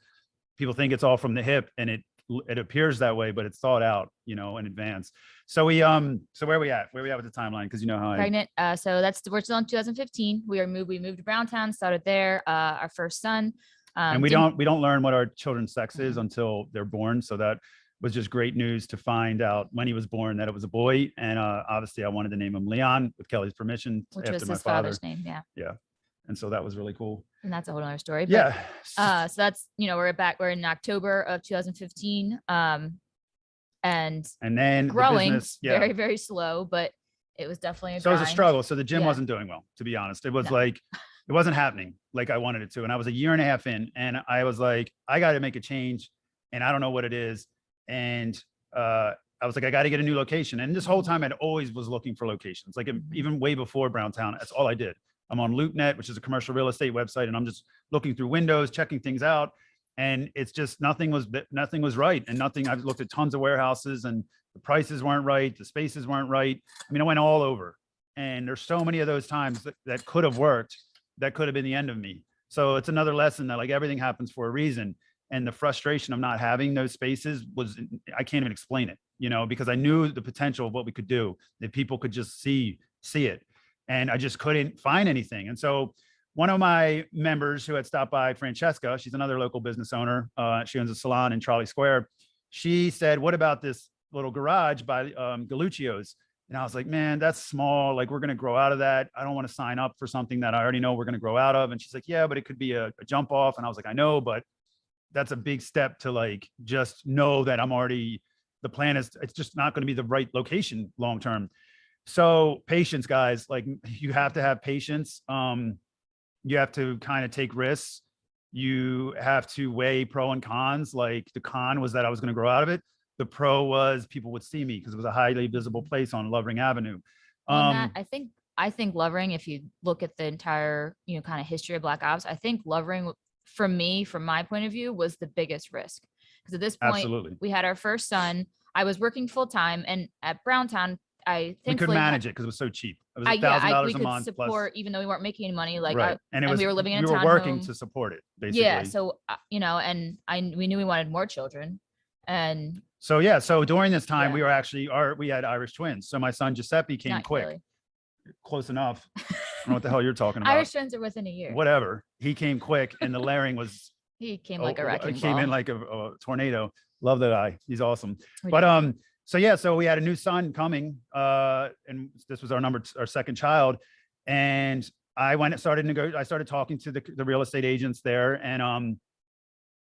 people think it's all from the hip, and it appears that way, but it's thought out, in advance. So so where are we at with the timeline? Cause how pregnant. So we're still in 2015. We moved to Browntown, started there, our first son. And we don't learn what our children's sex is until they're born. So that was just great news to find out when he was born that it was a boy. And obviously I wanted to name him Leon with Kelly's permission, which after was my his father. father's name. Yeah. Yeah. And so that was really cool. And that's a whole other story. But, yeah. So that's, we're in October of 2015. And then growing the business, very, very slow, but it was definitely so it was a struggle. So the gym wasn't doing well, to be honest. It was like, it wasn't happening like I wanted it to. And I was a year and a half in, and I was like, I got to make a change, and I don't know what it is. And I was like, I got to get a new location. And this whole time I'd always was looking for locations, like even way before Browntown. That's all I did. I'm on LoopNet, which is a commercial real estate website, and I'm just looking through windows, checking things out. And it's just nothing was right. And I looked at tons of warehouses, and the prices weren't right. The spaces weren't right. I mean, I went all over, and there's so many of those times that could have worked. That could have been the end of me. So it's another lesson that like everything happens for a reason. And the frustration of not having those spaces I can't even explain it, because I knew the potential of what we could do if people could just see it. And I just couldn't find anything. And so one of my members who had stopped by, Francesca, she's another local business owner. She owns a salon in Trolley Square. She said, what about this little garage by Galluccio's? And I was like, man, that's small. Like, we're going to grow out of that. I don't want to sign up for something that I already know we're going to grow out of. And she's like, yeah, but it could be a jump off. And I was like, I know, but that's a big step to like, just know that the plan is, it's just not going to be the right location long-term. So patience, guys, like you have to have patience. You have to kind of take risks. You have to weigh pro and cons. Like the con was that I was going to grow out of it. The pro was people would see me because it was a highly visible place on Lovering Avenue. Matt, I think Lovering, if you look at the entire, kind of history of BlkOps, I think Lovering, for me, from my point of view, was the biggest risk. Because at this point, we had our first son. I was working full time, and at Browntown, I think we could manage it because it was so cheap. It was $1,000 a month support, plus, even though we weren't making any money. Like, right. and we were living in a townhome. We were working to support it, basically. Yeah. So and we knew we wanted more children, and so So during this time, we had Irish twins. So my son Giuseppe came quick. Really. Close enough. I don't know what the hell you're talking about. Irish twins are within a year. Whatever. He came quick, and the layering was. He came like a wrecking ball. He came in like a tornado. Love that guy. He's awesome. But so we had a new son coming, and this was our second child, and I started talking to the real estate agents there, and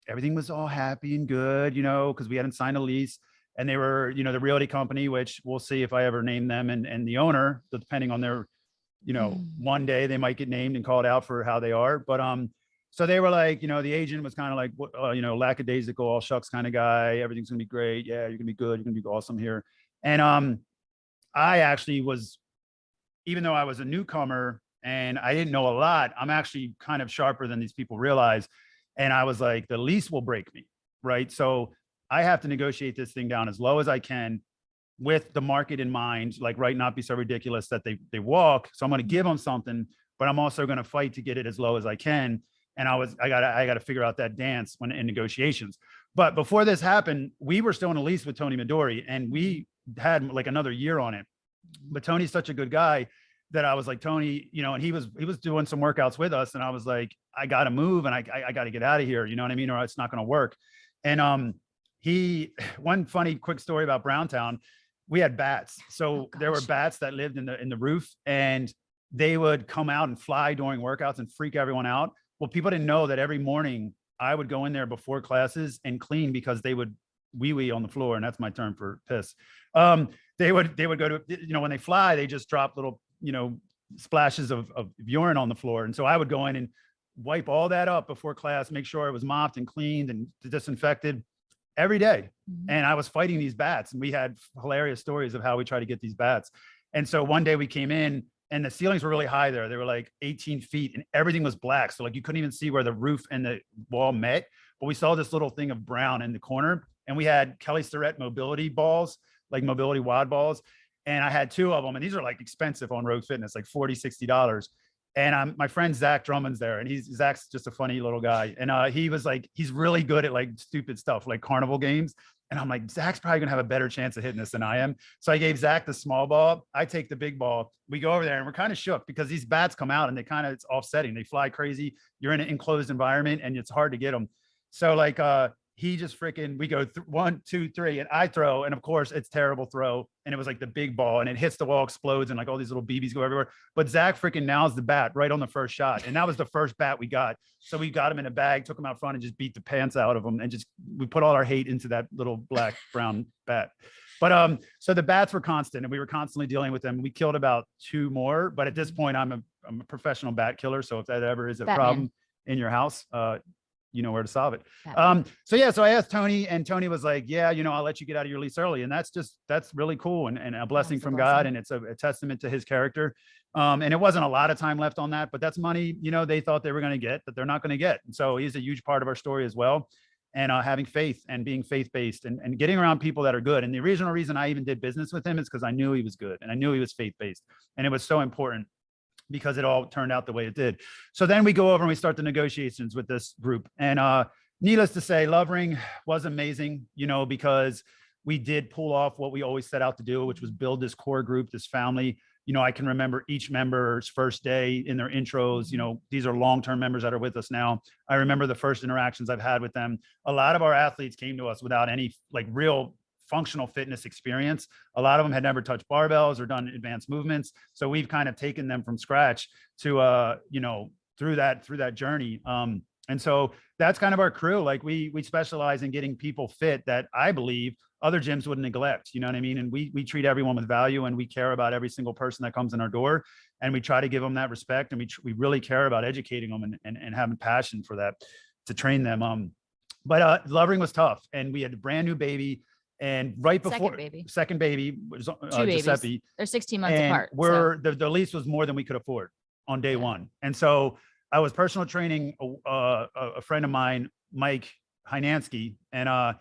everything was all happy and good, because we hadn't signed a lease, and they were, the realty company, which we'll see if I ever name them, and the owner, depending on their, one day they might get named and called out for how they are, but so they were like, the agent was kind of like, lackadaisical, all shucks kind of guy. Everything's gonna be great. Yeah, you're gonna be good. You're gonna be awesome here. And I actually was, even though I was a newcomer and I didn't know a lot, I'm actually kind of sharper than these people realize. And I was like, the lease will break me, right? So I have to negotiate this thing down as low as I can with the market in mind, like, right, not be so ridiculous that they walk. So I'm gonna give them something but I'm also going to fight to get it as low as I can. And I got to figure out that dance when in negotiations. But before this happened, we were still in a lease with Tony Midori, and we had like another year on it. But Tony's such a good guy that I was like, Tony, you know, and he was doing some workouts with us, and I was like, I got to move, and I got to get out of here, you know what I mean, or it's not going to work. And one funny quick story about Browntown, we had bats. So there were bats that lived in the roof, and they would come out and fly during workouts and freak everyone out. Well, people didn't know that every morning I would go in there before classes and clean, because they would wee on the floor, and that's my term for piss. They would go to, you know, when they fly, they just drop little, you know, splashes of urine on the floor. And so I would go in and wipe all that up before class, make sure it was mopped and cleaned and disinfected every day. And I was fighting these bats, and we had hilarious stories of how we try to get these bats. And so one day we came in, and the ceilings were really high there. They were like 18 feet, and everything was black. So like you couldn't even see where the roof and the wall met. But we saw this little thing of brown in the corner, and we had Kelly Starrett mobility balls, like mobility wad balls. And I had 2 of them, and these are like expensive on Rogue Fitness, like $40–$60. And my friend Zach Drummond's there, and Zach's just a funny little guy. And he was like, he's really good at like stupid stuff, like carnival games. And I'm like, Zach's probably gonna have a better chance of hitting this than I am. So I gave Zach the small ball. I take the big ball. We go over there, and we're kind of shook because these bats come out, and it's offsetting. They fly crazy. You're in an enclosed environment, and it's hard to get them. So like, he just freaking, we go 1, 2, 3, and I throw, and of course it's terrible throw, and it was like the big ball, and it hits the wall, explodes, and like all these little BBs go everywhere. But Zach freaking nails the bat right on the first shot, and that was the first bat we got. So we got him in a bag, took him out front, and just beat the pants out of him, and we put all our hate into that little black brown bat. But so the bats were constant, and we were constantly dealing with them. We killed about 2 more, but at this point I'm a professional bat killer. So if that ever is a problem in your house, you know where to solve it. So I asked Tony, and Tony was like, yeah, you know, I'll let you get out of your lease early. And that's really cool, and a blessing from God. And it's a testament to his character. And it wasn't a lot of time left on that, but that's money, you know, they thought they were going to get, that they're not going to get. And so he's a huge part of our story as well. And having faith and being faith-based and getting around people that are good. And the original reason I even did business with him is because I knew he was good, and I knew he was faith-based. And it was so important, because it all turned out the way it did. So then we go over and we start the negotiations with this group. And needless to say, Lovering was amazing, you know, because we did pull off what we always set out to do, which was build this core group, this family. You know, I can remember each member's first day in their intros. You know, these are long-term members that are with us now. I remember the first interactions I've had with them. A lot of our athletes came to us without any like real functional fitness experience. A lot of them had never touched barbells or done advanced movements. So we've kind of taken them from scratch to, you know, through that journey. And so that's kind of our crew. Like we specialize in getting people fit that I believe other gyms would neglect, you know what I mean? And we treat everyone with value, and we care about every single person that comes in our door, and we try to give them that respect. And we really care about educating them and having passion for that, to train them. But Lovering was tough, and we had a brand new baby. And right before second baby was 2 babies. Giuseppe. They're 16 months apart. The lease was more than we could afford on day one. And so I was personal training a friend of mine, Mike Hynansky. And I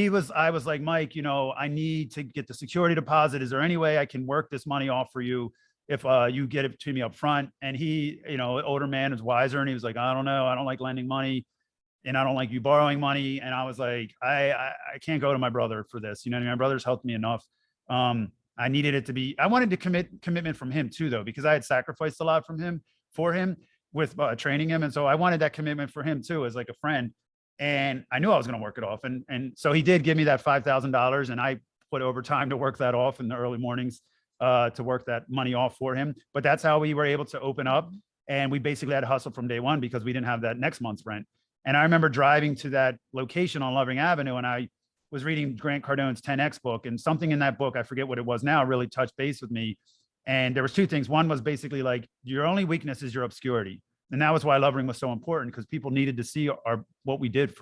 was like, Mike, you know, I need to get the security deposit. Is there any way I can work this money off for you if you get it to me up front? And he, you know, older man, is wiser. And he was like, I don't know. I don't like lending money, and I don't like you borrowing money. And I was like, I can't go to my brother for this. You know what I mean? My brother's helped me enough. I needed it to be, I wanted to commitment from him too, though, because I had sacrificed a lot for him with training him. And so I wanted that commitment for him too, as like a friend. And I knew I was going to work it off. And so he did give me that $5,000, and I put overtime to work that off in the early mornings to work that money off for him. But that's how we were able to open up. And we basically had to hustle from day one because we didn't have that next month's rent. And I remember driving to that location on Lovering Avenue, and I was reading Grant Cardone's 10X book, and something in that book, I forget what it was now, really touched base with me. And there was 2 things. One was basically like, your only weakness is your obscurity. And that was why Lovering was so important, because people needed to see what we did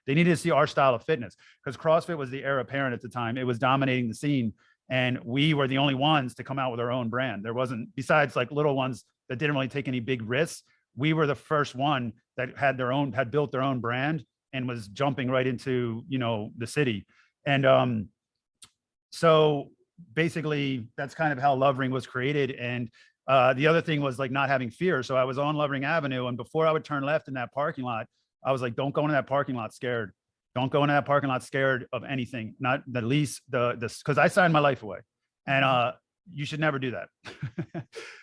they needed to see our style of fitness, because CrossFit was the heir apparent at the time. It was dominating the scene, and we were the only ones to come out with our own brand. There wasn't, besides like little ones that didn't really take any big risks, we were the first one that had built their own brand and was jumping right into, you know, the city. And so basically that's kind of how Lovering was created. And The other thing was like not having fear. So I was on Lovering Avenue, and before I would turn left in that parking lot, I was like, don't go into that parking lot scared. Don't go into that parking lot scared of anything, not the lease, because I signed my life away. And you should never do that.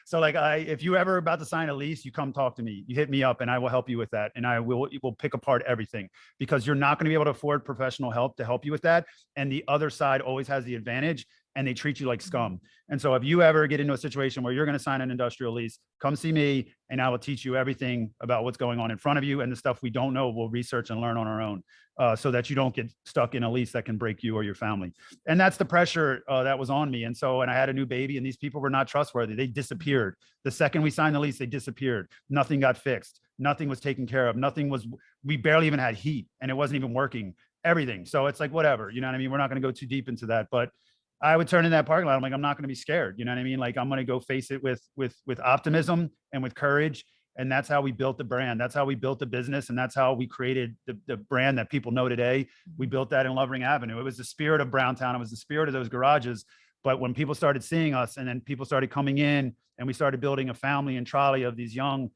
So like if you ever about to sign a lease, you come talk to me, you hit me up and I will help you with that. And we'll pick apart everything, because you're not going to be able to afford professional help to help you with that. And the other side always has the advantage, and they treat you like scum. And so if you ever get into a situation where you're going to sign an industrial lease, come see me and I will teach you everything about what's going on in front of you, and the stuff we don't know, we'll research and learn on our own, so that you don't get stuck in a lease that can break you or your family. And that's the pressure that was on me. And I had a new baby, and these people were not trustworthy. They disappeared. The second we signed the lease, they disappeared. Nothing got fixed. Nothing was taken care of. We barely even had heat, and it wasn't even working, everything. So it's like, whatever, you know what I mean? We're not going to go too deep into that, but I would turn in that parking lot. I'm like, I'm not going to be scared. You know what I mean? Like, I'm going to go face it with optimism and with courage. And that's how we built the brand. That's how we built the business. And that's how we created the brand that people know today. We built that in Lovering Avenue. It was the spirit of Browntown. It was the spirit of those garages. But when people started seeing us, and then people started coming in, and we started building a family and trolley of these young,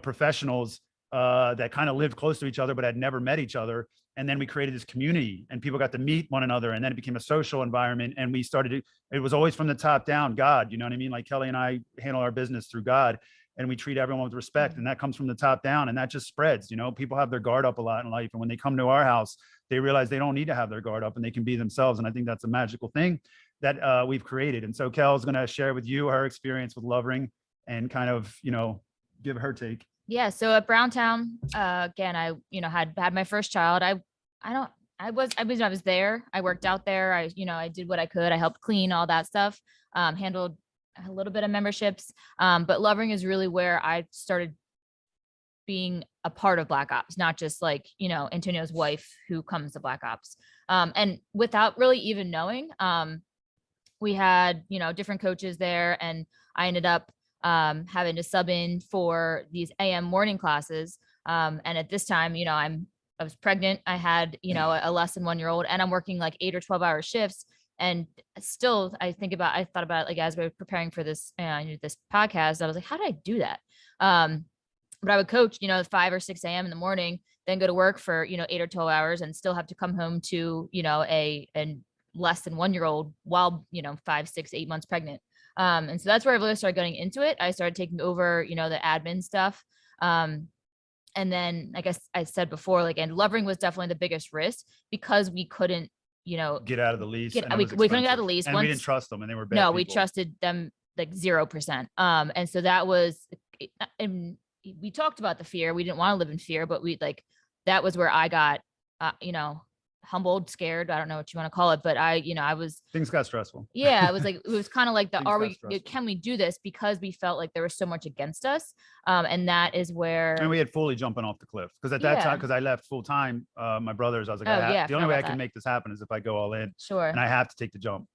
professionals that kind of lived close to each other, but had never met each other. And then we created this community, and people got to meet one another, and then it became a social environment. And we started it was always from the top down, God, you know what I mean? Like Kelly and I handle our business through God, and we treat everyone with respect, and that comes from the top down, and that just spreads. People have their guard up a lot in life, and when they come to our house, they realize they don't need to have their guard up, and they can be themselves. And I think that's a magical thing that we've created. And so Kel's going to share with you her experience with Lovering, and kind of, give her take. Yeah. So at Browntown, again, I, had my first child. I was there. I worked out there. I did what I could. I helped clean, all that stuff, handled a little bit of memberships. But Lovering is really where I started being a part of BlkOps, not just like, Antonio's wife who comes to BlkOps. And without really even knowing, we had, different coaches there, and I ended up having to sub in for these AM morning classes. And at this time, I was pregnant. I had, a less than 1 year old, and I'm working like 8 or 12-hour shifts. And still, I thought about like, as we were preparing for this, this podcast, I was like, how did I do that? But I would coach, 5 or 6 a.m. in the morning, then go to work for, 8 or 12 hours, and still have to come home to, a less than 1 year old while, 5, 6, 8 months pregnant. And so that's where I really started getting into it. I started taking over, the admin stuff. And then, like I said before, like, and Lovering was definitely the biggest risk, because we couldn't, get out of the lease. We couldn't get out of the lease. And we didn't trust them, and they were bad No, people. we trusted them like 0%. And so that was, and we talked about the fear. We didn't want to live in fear, but that was where I got, humbled, scared. I don't know what you want to call it, but I was, things got stressful. Yeah. It was kind of like can we do this? Because we felt like there was so much against us. And that is where. And we had fully jumping off the cliff, because at that time, because I left full time, my brothers, I was like, the only way I can make this happen is if I go all in. Sure. And I have to take the jump,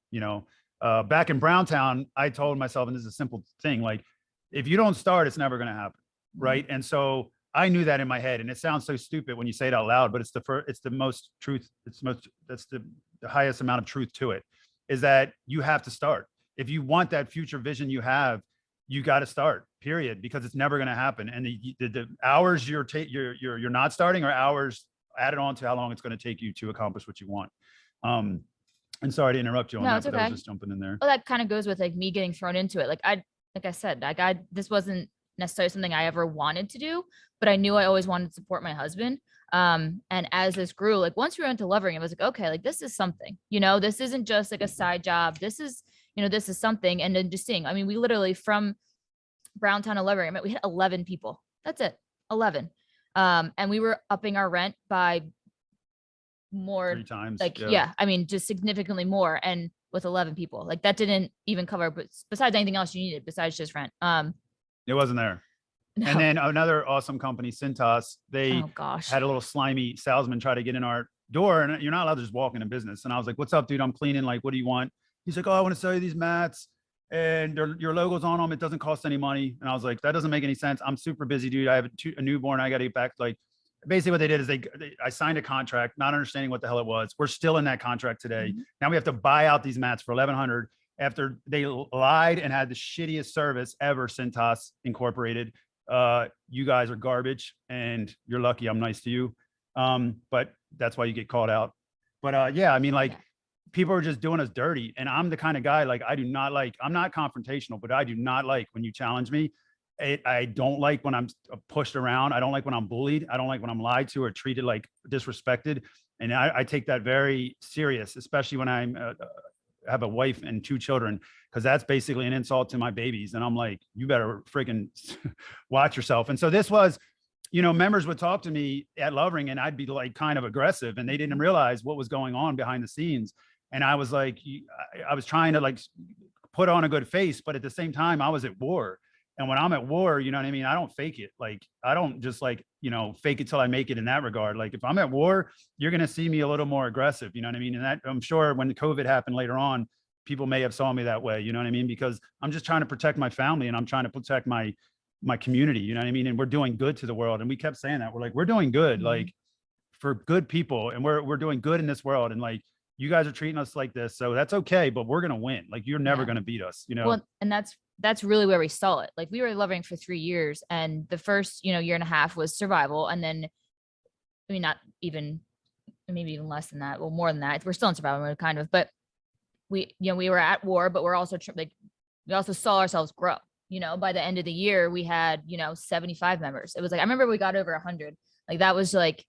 back in Browntown, I told myself, and this is a simple thing, like, if you don't start, it's never going to happen. Right. And so I knew that in my head, and it sounds so stupid when you say it out loud, but it's the most truth. That's the highest amount of truth to it, is that you have to start. If you want that future vision you have, you got to start, period, because it's never going to happen. And the hours you're not starting are hours added on to how long it's going to take you to accomplish what you want. And sorry to interrupt you on that, but I was just jumping in there. Well, that kind of goes with like me getting thrown into it. Like I said, this wasn't necessarily something I ever wanted to do, but I knew I always wanted to support my husband. And as this grew, like once we went to Lovering, it was like, okay, like this is something, this isn't just like a side job. This is, this is something. And then just seeing, we literally from Browntown to Lovering, we had 11 people. That's it. 11. And we were upping our rent by more 3 times. Like, yeah, just significantly more. And with 11 people, like that didn't even cover, but besides anything else you needed besides just rent. It wasn't there. No. And then another awesome company, Cintas, they had a little slimy salesman try to get in our door, and you're not allowed to just walk into business. And I was like, what's up, dude? I'm cleaning. Like, what do you want? He's like, oh, I want to sell you these mats, and your logo's on them. It doesn't cost any money. And I was like, that doesn't make any sense. I'm super busy, dude. I have a newborn. I got to get back. Like, basically what they did is I signed a contract, not understanding what the hell it was. We're still in that contract today. Mm-hmm. Now we have to buy out these mats for $1,100. after they lied and had the shittiest service ever. Cintas Incorporated. You guys are garbage, and you're lucky I'm nice to you. But that's why you get called out. But yeah, I mean, like, people are just doing us dirty. And I'm the kind of guy, like, I'm not confrontational, but I do not like when you challenge me. I don't like when I'm pushed around. I don't like when I'm bullied. I don't like when I'm lied to or treated like disrespected. And I take that very serious, especially when I'm have a wife and 2 children, because that's basically an insult to my babies. And I'm like, you better freaking watch yourself. And so this was, members would talk to me at Lovering and I'd be like kind of aggressive, and they didn't realize what was going on behind the scenes. And I was like, I was trying to like put on a good face, but at the same time, I was at war. And when I'm at war, you know what I mean? I don't fake it. Like, I don't just like, fake it till I make it in that regard. Like, if I'm at war, you're going to see me a little more aggressive, you know what I mean? And that, I'm sure when COVID happened later on, people may have saw me that way, you know what I mean? Because I'm just trying to protect my family and I'm trying to protect my community, you know what I mean? And we're doing good to the world. And we kept saying that. We're like, we're doing good, like, for good people, and we're doing good in this world. And like, you guys are treating us like this, so that's okay, but we're going to win. Like, you're never going to beat us, Well, and that's really where we saw it. Like, we were Lovering for 3 years, and the first, year and a half was survival. And then, I mean, not even, maybe even less than that. Well, more than that. We're still in survival mode, kind of, but we were at war, but we're also we also saw ourselves grow. By the end of the year, we had, 75 members. It was like, I remember we got over 100. Like, that was like,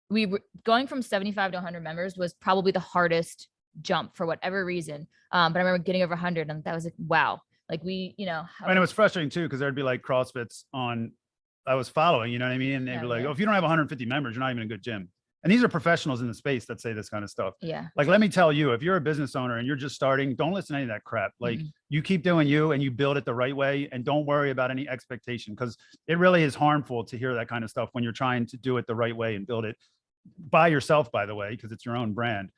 we were going from 75 to 100 members was probably the hardest jump for whatever reason. But I remember getting over 100, and that was like, wow. Like, we, and it was frustrating too, because there'd be like CrossFits on, I was following, you know what I mean? And they'd be like, oh, if you don't have 150 members, you're not even a good gym. And these are professionals in the space that say this kind of stuff. Yeah. Like, let me tell you, if you're a business owner and you're just starting, don't listen to any of that crap. Like, you keep doing you and you build it the right way, and don't worry about any expectation, because it really is harmful to hear that kind of stuff when you're trying to do it the right way and build it by yourself, by the way, because it's your own brand.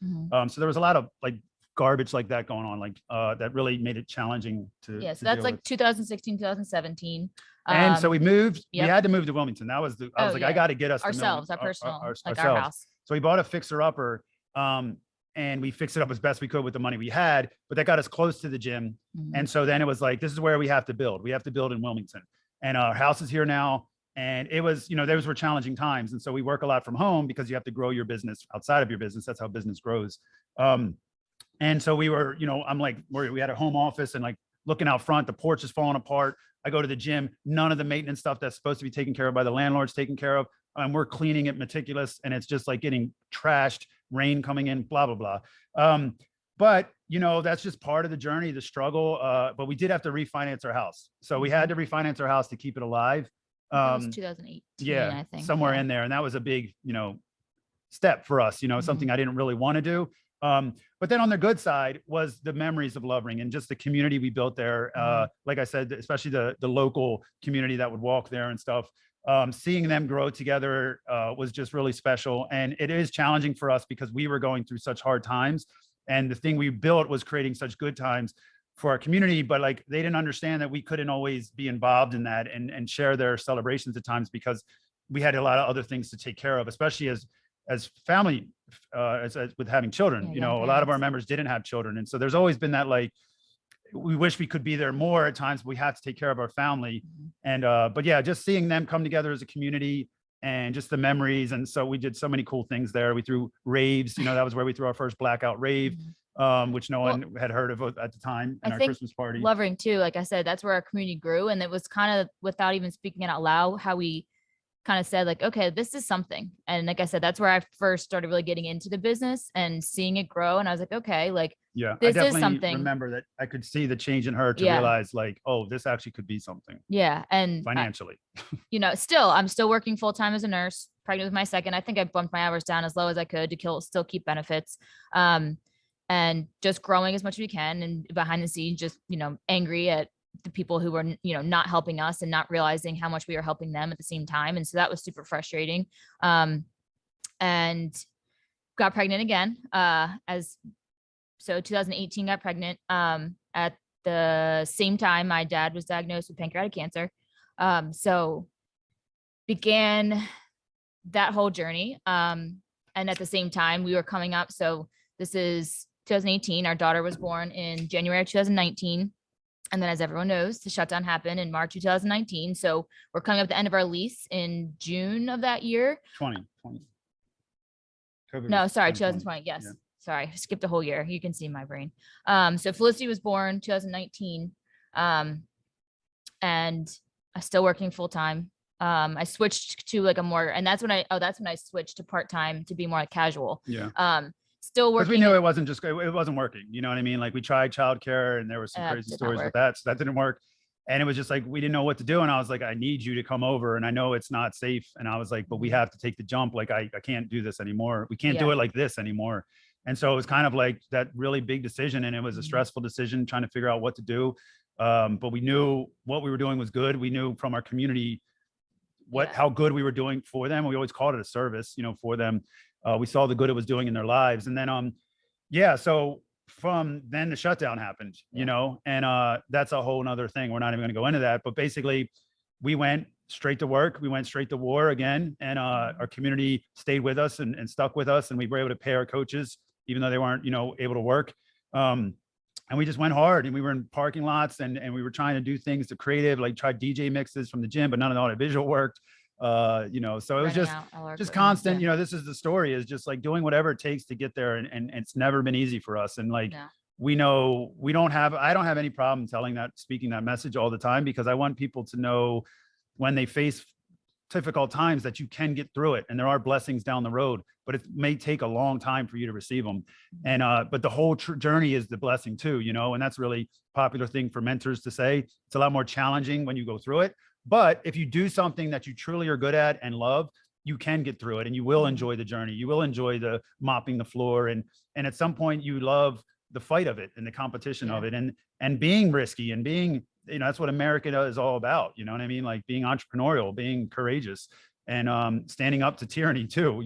So there was a lot of like garbage like that going on, like that really made it challenging to. Yeah. So that's like 2016, 2017. And so we moved, we had to move to Wilmington. That was I was like, I got to get us ourselves, our personal, like ourselves. our house. So we bought a fixer upper, and we fixed it up as best we could with the money we had, but that got us close to the gym. And so then it was like, this is where we have to build. We have to build in Wilmington, and our house is here now. And it was, those were challenging times. And so we work a lot from home because you have to grow your business outside of your business. That's how business grows. And so we were, I'm like, we had a home office, and like looking out front, the porch is falling apart. I go to the gym, none of the maintenance stuff that's supposed to be taken care of by the landlord's taken care of. And we're cleaning it meticulous, and it's just like getting trashed, rain coming in, blah, blah, blah. But, that's just part of the journey, the struggle. But we did have to refinance our house. So we had to refinance our house to keep it alive. That was 2018, yeah, I think. somewhere in there. And that was a big, step for us, something I didn't really want to do. But then on the good side was the memories of Lovering and just the community we built there. Like I said, especially the local community that would walk there and stuff. Seeing them grow together was just really special. And it is challenging for us because we were going through such hard times. And the thing we built was creating such good times for our community. But like, they didn't understand that we couldn't always be involved in that and share their celebrations at times, because we had a lot of other things to take care of, especially as family, as with having children. A lot of our members didn't have children. And so there's always been that, like, we wish we could be there more at times, but we have to take care of our family. And, but yeah, just seeing them come together as a community and just the memories. And so we did so many cool things there. We threw raves, that was where we threw our first blackout rave, which no one had heard of at the time in our Christmas party. Lovering too, like I said, that's where our community grew. And it was kind of, without even speaking it out loud, how we kind of said like, okay, this is something. And like I said, that's where I first started really getting into the business and seeing it grow. And I was like, okay, like, yeah, this I definitely is something. Remember that I could see the change in her to realize like, oh, this actually could be something. Yeah. And financially, I'm still working full time as a nurse, pregnant with my second. I think I bumped my hours down as low as I could to still keep benefits. And just growing as much as we can. And behind the scenes, just, angry at the people who were, not helping us and not realizing how much we were helping them at the same time. And so that was super frustrating. And got pregnant again, so 2018 got pregnant. At the same time, my dad was diagnosed with pancreatic cancer. So began that whole journey. And at the same time we were coming up. So this is 2018. Our daughter was born in January of 2019. And then, as everyone knows, the shutdown happened in March 2019. So we're coming up the end of our lease in June of that year. 2020. No, sorry, 2020. Yes. Yeah. Sorry, I skipped a whole year. You can see my brain. So Felicity was born 2019. And I'm still working full time. I switched to like a more, and that's when I switched to part-time to be more like casual. Yeah. Still working. Because we knew it wasn't working. You know what I mean? Like we tried childcare and there were some crazy stories with that. So that didn't work. And it was just like, we didn't know what to do. And I was like, I need you to come over. And I know it's not safe. And I was like, but we have to take the jump. Like, I can't do this anymore. We can't do it like this anymore. And so it was kind of like that really big decision. And it was a stressful decision trying to figure out what to do. But we knew what we were doing was good. We knew from our community how good we were doing for them. We always called it a service, for them. We saw the good it was doing in their lives. And then, so from then the shutdown happened, and that's a whole nother thing. We're not even going to go into that, but basically we went straight to work. We went straight to war again. And our community stayed with us and stuck with us. And we were able to pay our coaches, even though they weren't, able to work. And we just went hard, and we were in parking lots and we were trying to do things to creative, like try DJ mixes from the gym, but none of the visual worked. So it was just constant, this is the story, is just like doing whatever it takes to get there. And it's never been easy for us. And like, we know I don't have any problem speaking that message all the time, because I want people to know when they face difficult times that you can get through it. And there are blessings down the road, but it may take a long time for you to receive them. And, but the whole journey is the blessing too, and that's really popular thing for mentors to say. It's a lot more challenging when you go through it. But if you do something that you truly are good at and love, you can get through it, and you will enjoy the journey. You will enjoy the mopping the floor. And at some point you love the fight of it and the competition of it, and being risky and being, that's what America is all about. You know what I mean? Like being entrepreneurial, being courageous, and standing up to tyranny too,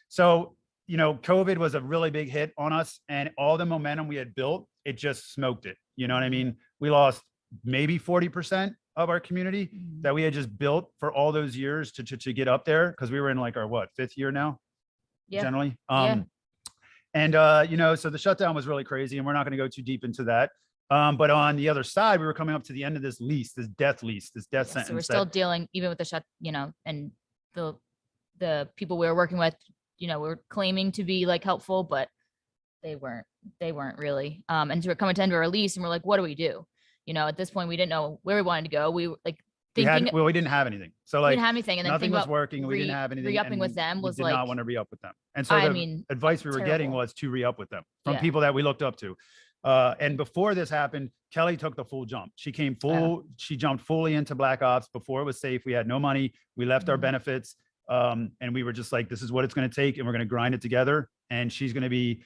So, COVID was a really big hit on us, and all the momentum we had built, it just smoked it. You know what I mean? We lost maybe 40% of our community that we had just built for all those years to get up there. Cause we were in like our fifth year now, generally. And so the shutdown was really crazy, and we're not going to go too deep into that. But on the other side, we were coming up to the end of this lease, this death sentence. So we're still dealing, even with the and the people we were working with, were claiming to be like helpful, but they weren't really. And so we're coming to end of our lease, and we're like, what do we do? At this point, we didn't know where we wanted to go. We were like thinking, we didn't have anything. So like, we didn't have anything, and then nothing was working. We didn't have anything. Re-upping with them was like, did not want to re-up with them. And so the advice we were getting was to re-up with them from people that we looked up to. And before this happened, Kelly took the full jump. She she jumped fully into BlkOps before it was safe. We had no money. We left our benefits. And we were just like, this is what it's going to take, and we're going to grind it together. And she's going to be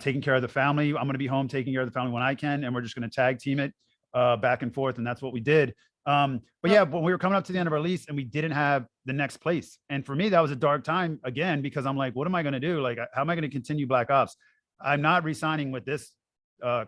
taking care of the family. I'm going to be home taking care of the family when I can. And we're just going to tag team it back and forth. And that's what we did. But when we were coming up to the end of our lease and we didn't have the next place. And for me, that was a dark time again, because I'm like, what am I going to do? Like, how am I going to continue BlkOps? I'm not re-signing with this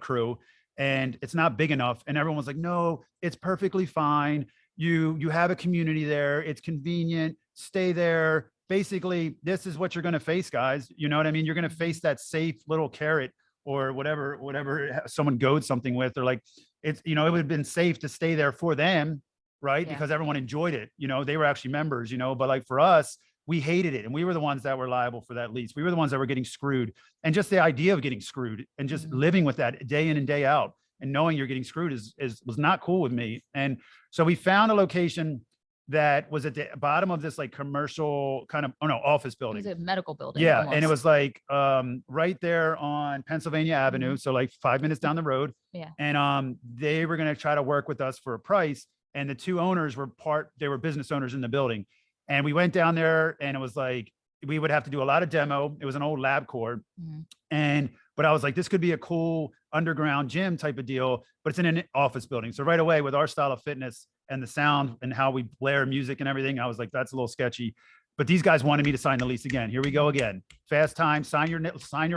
crew, and it's not big enough. And everyone was like, no, it's perfectly fine. You have a community there. It's convenient. Stay there. Basically, this is what you're going to face, guys. You know what I mean? You're going to face that safe little carrot or whatever someone goads something with, or like, it's, it would have been safe to stay there for them, right? Because everyone enjoyed it. They were actually members, but like for us, we hated it. And we were the ones that were liable for that lease. We were the ones that were getting screwed. And just the idea of getting screwed and just living with that day in and day out and knowing you're getting screwed was not cool with me. And so we found a location that was at the bottom of this like commercial kind of, office building. It was a medical building. Yeah. Almost. And it was like right there on Pennsylvania Avenue. So like 5 minutes down the road. Yeah. And they were going to try to work with us for a price. And the two owners they were business owners in the building. And we went down there, and it was like, we would have to do a lot of demo. It was an old LabCorp. But I was like, this could be a cool underground gym type of deal, but it's in an office building. So right away, with our style of fitness and the sound and how we blare music and everything, I was like, that's a little sketchy. But these guys wanted me to sign the lease again. Here we go again. Fast time, sign your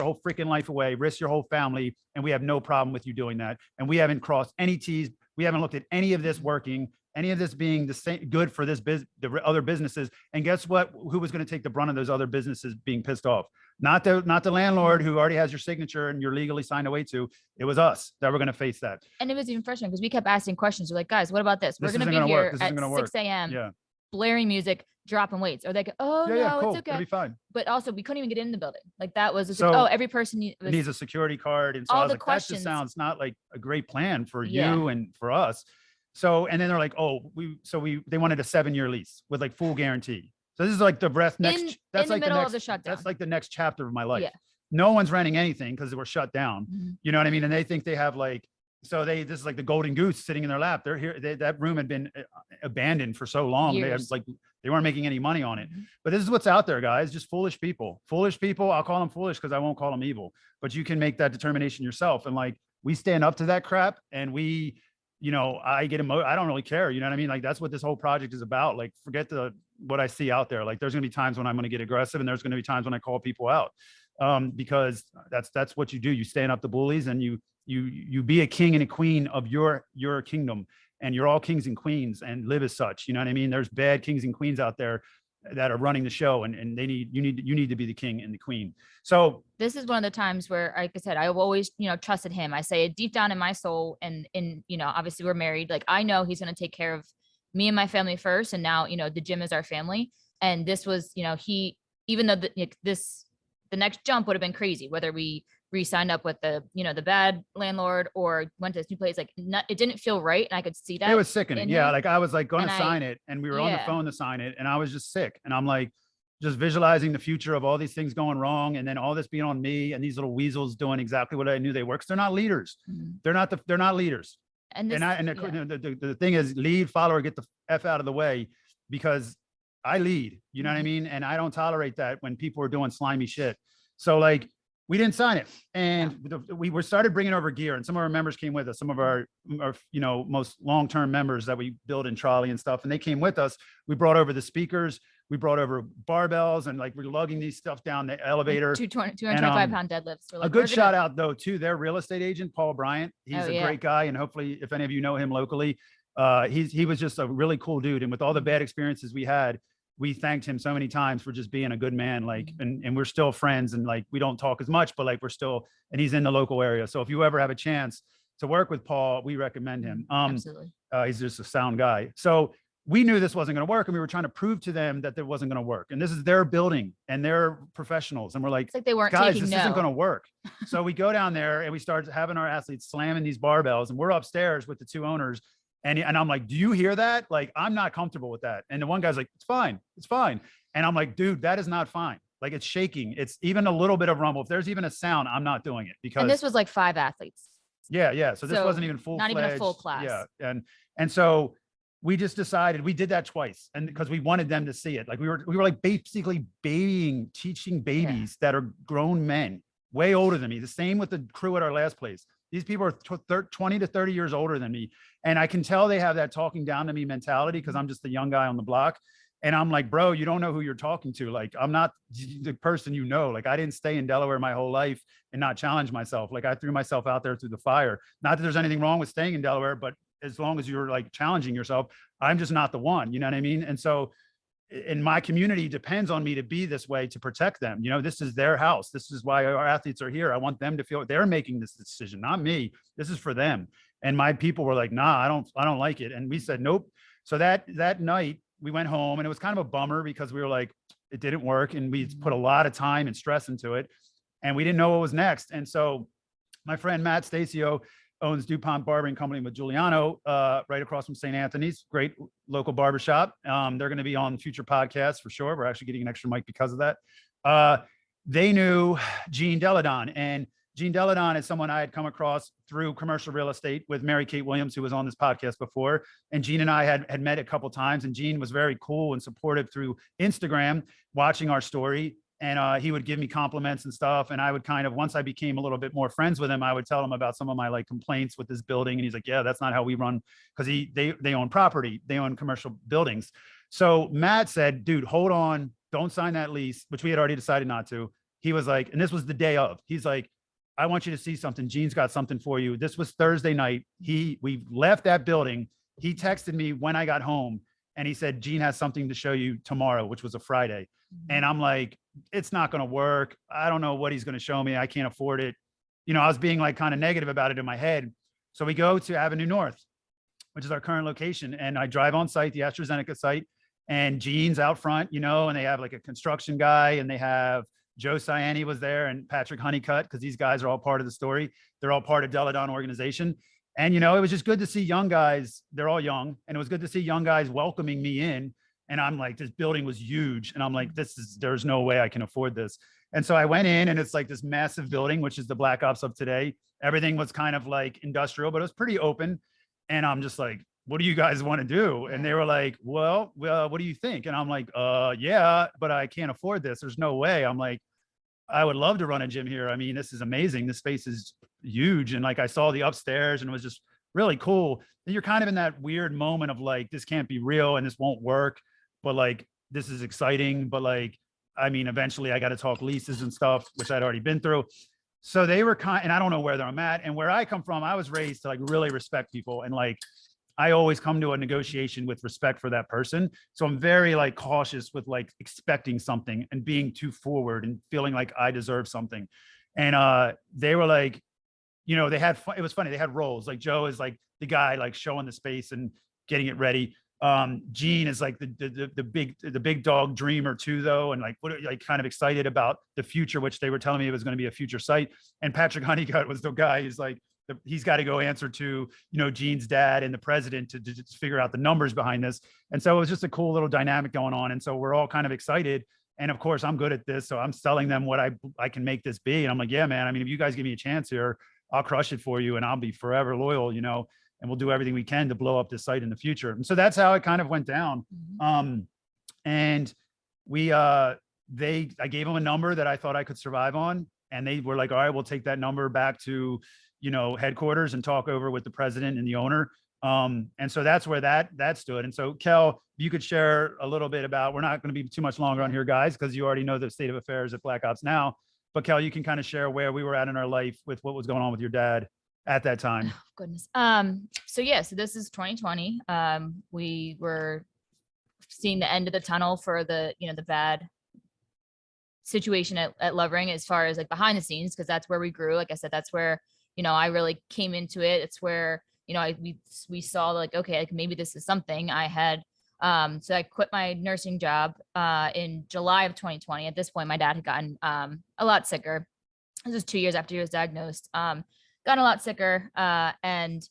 whole freaking life away, risk your whole family. And we have no problem with you doing that. And we haven't crossed any T's. We haven't looked at any of this working, any of this being the same good for the other businesses. And guess what? Who was going to take the brunt of those other businesses being pissed off? Not the landlord who already has your signature and you're legally signed away to. It was us that were going to face that. And it was even frustrating because we kept asking questions. We're like, guys, what about this? We're going to be here at 6 a.m. Yeah. blaring music, dropping weights. Or they go, oh no, cool. it's okay. It'll be fine. But also we couldn't even get in the building. Like that was, So, like, oh, every person needs a security card. And so I was like, that just sounds not like a great plan for you and for us. So, and then they're like, oh, they wanted a 7-year lease with like full guarantee. So this is like the next, that's like the middle of the shutdown. That's like the next chapter of my life. Yeah. No one's renting anything because we're shut down. Mm-hmm. You know what I mean? And they think they have like, so this is like the golden goose sitting in their lap. They're here. That room had been abandoned for so long. They weren't making any money on it. Mm-hmm. But this is what's out there, guys. Just foolish people. Foolish people. I'll call them foolish because I won't call them evil. But you can make that determination yourself. And like we stand up to that crap, and we, you know, I get emotional. I don't really care. You know what I mean? Like that's what this whole project is about. Like forget what I see out there. Like there's going to be times when I'm going to get aggressive, and there's going to be times when I call people out, because that's what you do. You stand up to bullies, and you be a king and a queen of your kingdom, and you're all kings and queens, and live as such. You know what I mean? There's bad kings and queens out there that are running the show, and you need to be the king and the queen. So this is one of the times where, like I said, I've always, you know, trusted him. I say it deep down in my soul, and you know, obviously we're married. Like I know he's going to take care of me and my family first. And now, you know, the gym is our family. And this was, you know, even though the next jump would have been crazy, whether we re-signed up with the, you know, the bad landlord or went to this new place, like it didn't feel right. And I could see that. It was sickening. Yeah. Like I was like going to sign it, and we were on the phone to sign it, and I was just sick. And I'm like, just visualizing the future of all these things going wrong, and then all this being on me, and these little weasels doing exactly what I knew they were, because they're not leaders. Mm-hmm. They're not leaders. And the thing is, lead, follower, get the F out of the way, because I lead, you know what I mean? And I don't tolerate that when people are doing slimy shit. So like, we didn't sign it, and we started bringing over gear, and some of our members came with us, some of our you know, most long-term members that we build in trolley and stuff. And they came with us. We brought over the speakers, we brought over barbells, and like we're lugging these stuff down the elevator. 225-pound deadlifts. Like, a good shout out though to their real estate agent, Paul Bryant. He's a great guy, and hopefully if any of you know him locally, he was just a really cool dude. And with all the bad experiences we had, we thanked him so many times for just being a good man. Like, and we're still friends, and like we don't talk as much, but like we're still, and he's in the local area. So if you ever have a chance to work with Paul, we recommend him. Absolutely. He's just a sound guy. So we knew this wasn't going to work, and we were trying to prove to them that it wasn't going to work. And this is their building, and they're professionals. And we're like, it's like they weren't guys, taking this isn't going to work. So we go down there, and we start having our athletes slamming these barbells, and we're upstairs with the two owners. And I'm like, do you hear that? Like, I'm not comfortable with that. And the one guy's like, it's fine. It's fine. And I'm like, dude, that is not fine. Like, it's shaking. It's even a little bit of rumble. If there's even a sound, I'm not doing it, because. And this was like 5 athletes. Yeah. So this wasn't even full. Not even a full class. Yeah. And so we just decided, we did that twice, and because we wanted them to see it. Like we were like basically teaching babies that are grown men, way older than me. The same with the crew at our last place. These people are 20 to 30 years older than me. And I can tell they have that talking down to me mentality, because I'm just the young guy on the block. And I'm like, bro, you don't know who you're talking to. Like, I'm not the person, you know. Like, I didn't stay in Delaware my whole life and not challenge myself. Like, I threw myself out there through the fire. Not that there's anything wrong with staying in Delaware, but as long as you're like challenging yourself, I'm just not the one, you know what I mean? And so, and my community depends on me to be this way, to protect them. You know, this is their house. This is why our athletes are here. I want them to feel they're making this decision, not me. This is for them. And my people were like, nah, I don't like it. And we said, nope. So that night we went home, and it was kind of a bummer, because we were like, it didn't work. And we put a lot of time and stress into it, and we didn't know what was next. And so my friend Matt Stacio owns DuPont Barbering Company with Giuliano, right across from St. Anthony's, great local barbershop. They're going to be on future podcasts for sure. We're actually getting an extra mic because of that. They knew Gene Deladon, and Gene Deladon is someone I had come across through commercial real estate with Mary Kate Williams, who was on this podcast before. And Gene and I had met a couple of times, and Gene was very cool and supportive through Instagram, watching our story. And he would give me compliments and stuff. And I would kind of, once I became a little bit more friends with him, I would tell him about some of my like complaints with this building. And he's like, yeah, that's not how we run. Because they own property, they own commercial buildings. So Matt said, dude, hold on, don't sign that lease, which we had already decided not to. He was like, and this was the day of, he's like, I want you to see something. Gene's got something for you. This was Thursday night. We left that building. He texted me when I got home, and he said, Gene has something to show you tomorrow, which was a Friday. And I'm like, it's not going to work. I don't know what he's going to show me. I can't afford it. You know, I was being like kind of negative about it in my head. So we go to Avenue North, which is our current location. And I drive on site, the AstraZeneca site, and Gene's out front, you know, and they have like a construction guy, and they have Joe Cyani was there, and Patrick Honeycutt, because these guys are all part of the story. They're all part of Deladon organization. And, you know, it was just good to see young guys. They're all young. And it was good to see young guys welcoming me in. And I'm like, this building was huge. And I'm like, there's no way I can afford this. And so I went in, and it's like this massive building, which is the BlkOps of today. Everything was kind of like industrial, but it was pretty open. And I'm just like, what do you guys want to do? And they were like, well, what do you think? And I'm like, yeah, but I can't afford this. There's no way. I'm like, I would love to run a gym here. I mean, this is amazing. This space is huge. And like, I saw the upstairs, and it was just really cool. And you're kind of in that weird moment of like, this can't be real and this won't work, but like, this is exciting. But like, I mean, eventually I got to talk leases and stuff, which I'd already been through. So they were and I don't know where I'm at. And where I come from, I was raised to like really respect people. And like, I always come to a negotiation with respect for that person. So I'm very like cautious with like expecting something and being too forward and feeling like I deserve something. And they were like, you know, it was funny. They had roles. Like Joe is like the guy like showing the space and getting it ready. Gene is like the big dog dreamer too, though, and like kind of excited about the future, which they were telling me it was going to be a future site. And Patrick Honeycutt was the guy who's like, he's got to go answer to, you know, Gene's dad and the president to just figure out the numbers behind this. And so it was just a cool little dynamic going on. And so we're all kind of excited. And of course, I'm good at this, so I'm selling them what I can make this be. And I'm like, yeah, man. I mean, if you guys give me a chance here, I'll crush it for you, and I'll be forever loyal, you know. And we'll do everything we can to blow up this site in the future. And so that's how it kind of went down. And I gave them a number that I thought I could survive on. And they were like, all right, we'll take that number back to, you know, headquarters and talk over with the president and the owner. And so that's where that stood. And so Kel, you could share a little bit about, we're not going to be too much longer on here, guys, because you already know the state of affairs at BlkOps now. But Kel, you can kind of share where we were at in our life with what was going on with your dad at that time. Oh, goodness. So this is 2020. We were seeing the end of the tunnel for the, you know, the bad situation at Lovering, as far as like behind the scenes, because that's where we grew. Like I said, that's where, you know, I really came into it. It's where, you know, we saw like, okay, like maybe this is something. I had so I quit my nursing job in July of 2020. At this point, my dad had gotten a lot sicker. This was 2 years after he was diagnosed. Got a lot sicker, and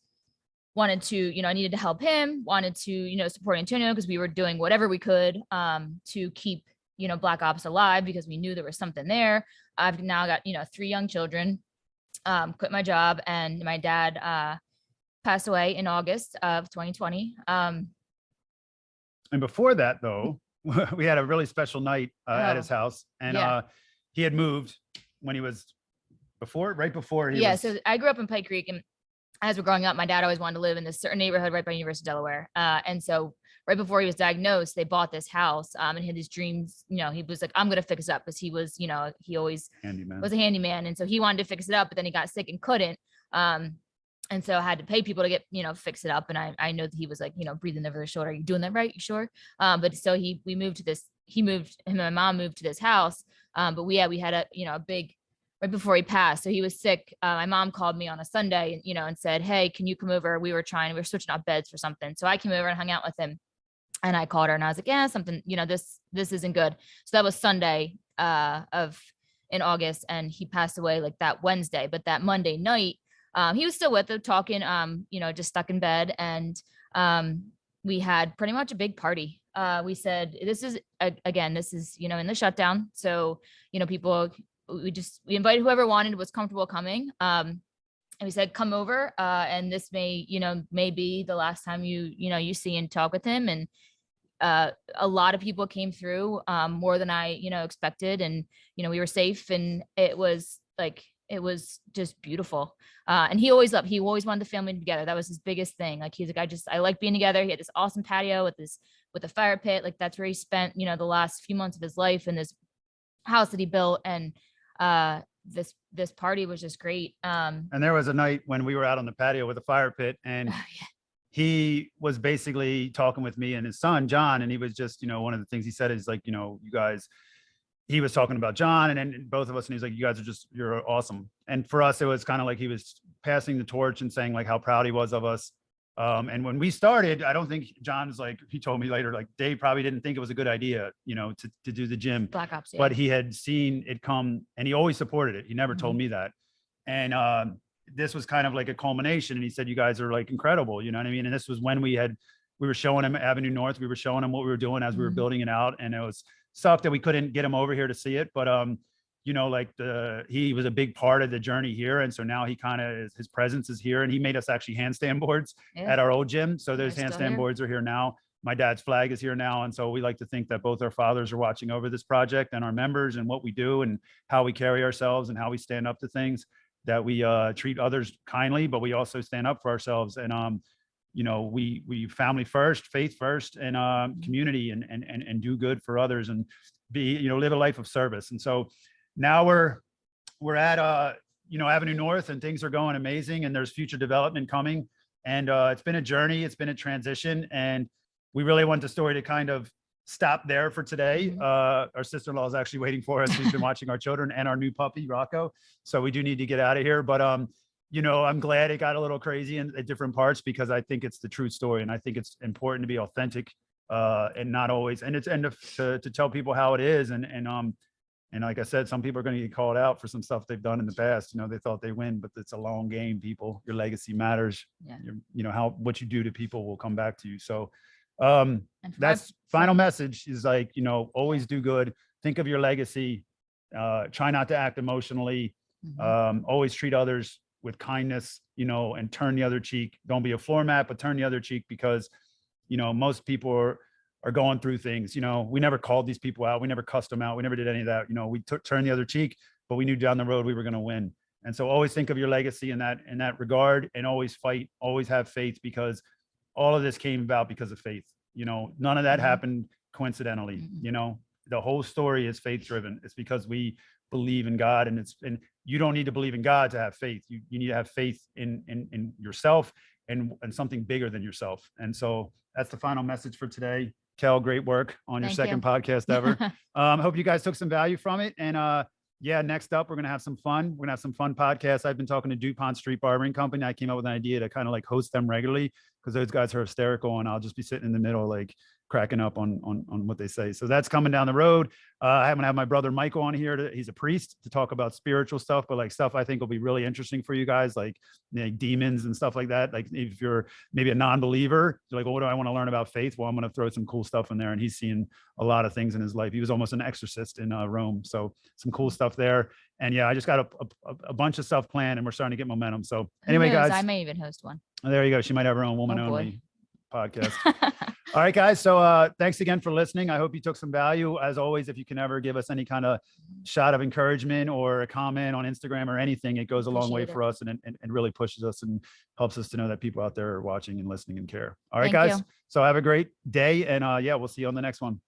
wanted to, you know, I needed to help him, wanted to, you know, support Antonio, because we were doing whatever we could to keep, you know, BlkOps alive, because we knew there was something there. I've now got, you know, 3 young children, quit my job, and my dad passed away in August of 2020. And before that, though, we had a really special night at his house, and he had moved when he was right before he was... So I grew up in Pike Creek, and as we're growing up, my dad always wanted to live in this certain neighborhood right by University of Delaware. And so right before he was diagnosed, they bought this house, and he had these dreams. You know, he was like, I'm going to fix it up, because he was, you know, he always was a handyman. And so he wanted to fix it up, but then he got sick and couldn't. And so I had to pay people to get, you know, fix it up. And I know that he was like, you know, breathing over their shoulder. Are you doing that right? You sure? But so him and my mom moved to this house. But we had a, you know, a big, right before he passed. So he was sick. My mom called me on a Sunday, you know, and said, hey, can you come over? We were switching out beds for something. So I came over and hung out with him, and I called her, and I was like, yeah, something, you know, this isn't good. So that was Sunday in August, and he passed away like that Wednesday. But that Monday night, he was still with her talking, you know, just stuck in bed. And we had pretty much a big party. We said, this is, you know, in the shutdown. So, you know, we invited whoever wanted, was comfortable coming. And we said, come over. And this may be the last time you see and talk with him. And a lot of people came through, more than I, you know, expected. And, you know, we were safe, and it was just beautiful. And he always wanted the family together. That was his biggest thing. Like, he's like, I like being together. He had this awesome patio with a fire pit. Like, that's where he spent, you know, the last few months of his life, in this house that he built. And this party was just great. And there was a night when we were out on the patio with a fire pit, and he was basically talking with me and his son, John. And he was just, you know, one of the things he said is like, you know, you guys, he was talking about John and then both of us, and he's like, you guys are you're awesome. And for us, it was kind of like he was passing the torch and saying like how proud he was of us. And when we started, I don't think John's like, he told me later, like Dave probably didn't think it was a good idea, to do the gym, BlkOps, yeah. but he had seen it come and he always supported it. He never told me that. And this was kind of like a culmination. And he said, you guys are like incredible. You know what I mean? And this was when we were showing him Avenue North. We were showing him what we were doing as we were building it out. And it was sucked that we couldn't get him over here to see it. But, like he was a big part of the journey here. And so now he kind of his presence is here, and he made us actually handstand boards at our old gym. So those handstand boards are here now. My dad's flag is here now. And so we like to think that both our fathers are watching over this project and our members and what we do and how we carry ourselves and how we stand up to things, that we treat others kindly, but we also stand up for ourselves. And, we family first, faith first, and community and do good for others and live a life of service. And so now we're at Avenue North, and things are going amazing, and there's future development coming. And it's been a journey, it's been a transition, and we really want the story to kind of stop there for today. Our sister-in-law is actually waiting for us. She's been watching our children and our new puppy, Rocco. So we do need to get out of here. But I'm glad it got a little crazy at different parts, because I think it's the true story, and I think it's important to be authentic and not always, and to tell people how it is. And like I said, some people are going to get called out for some stuff they've done in the past. They thought they win, but it's a long game, people. Your legacy matters. Yeah. What you do to people will come back to you. So that's final message is like, always do good. Think of your legacy. Try not to act emotionally. Always treat others with kindness, and turn the other cheek. Don't be a floor mat, but turn the other cheek, because, most people are going through things. We never called these people out. We never cussed them out. We never did any of that. We turned the other cheek, but we knew down the road we were going to win. And so always think of your legacy in that regard, and always fight, always have faith, because all of this came about because of faith. None of that happened coincidentally. The whole story is faith driven. It's because we believe in God, and you don't need to believe in God to have faith. You need to have faith in yourself and something bigger than yourself. And so that's the final message for today. Kel, great work on your second podcast ever. Hope you guys took some value from it. And next up, we're going to have some fun. We're going to have some fun podcasts. I've been talking to DuPont Street Barbering Company. I came up with an idea to kind of like host them regularly, because those guys are hysterical, and I'll just be sitting in the middle, like cracking up on what they say. So that's coming down the road. I haven't had my brother Michael on here. He's a priest, to talk about spiritual stuff, but like stuff I think will be really interesting for you guys, like demons and stuff like that. Like if you're maybe a non-believer, you're like, well, what do I want to learn about faith? Well, I'm going to throw some cool stuff in there. And he's seen a lot of things in his life. He was almost an exorcist in Rome. So some cool stuff there. And I just got a bunch of stuff planned, and we're starting to get momentum. So anyway, guys, I may even host one. There you go. She might have her own woman only podcast. All right, guys. So thanks again for listening. I hope you took some value. As always, if you can ever give us any kind of shot of encouragement or a comment on Instagram or anything, it goes a long way for us, and really pushes us and helps us to know that people out there are watching and listening and care. All right, guys. So have a great day, and we'll see you on the next one.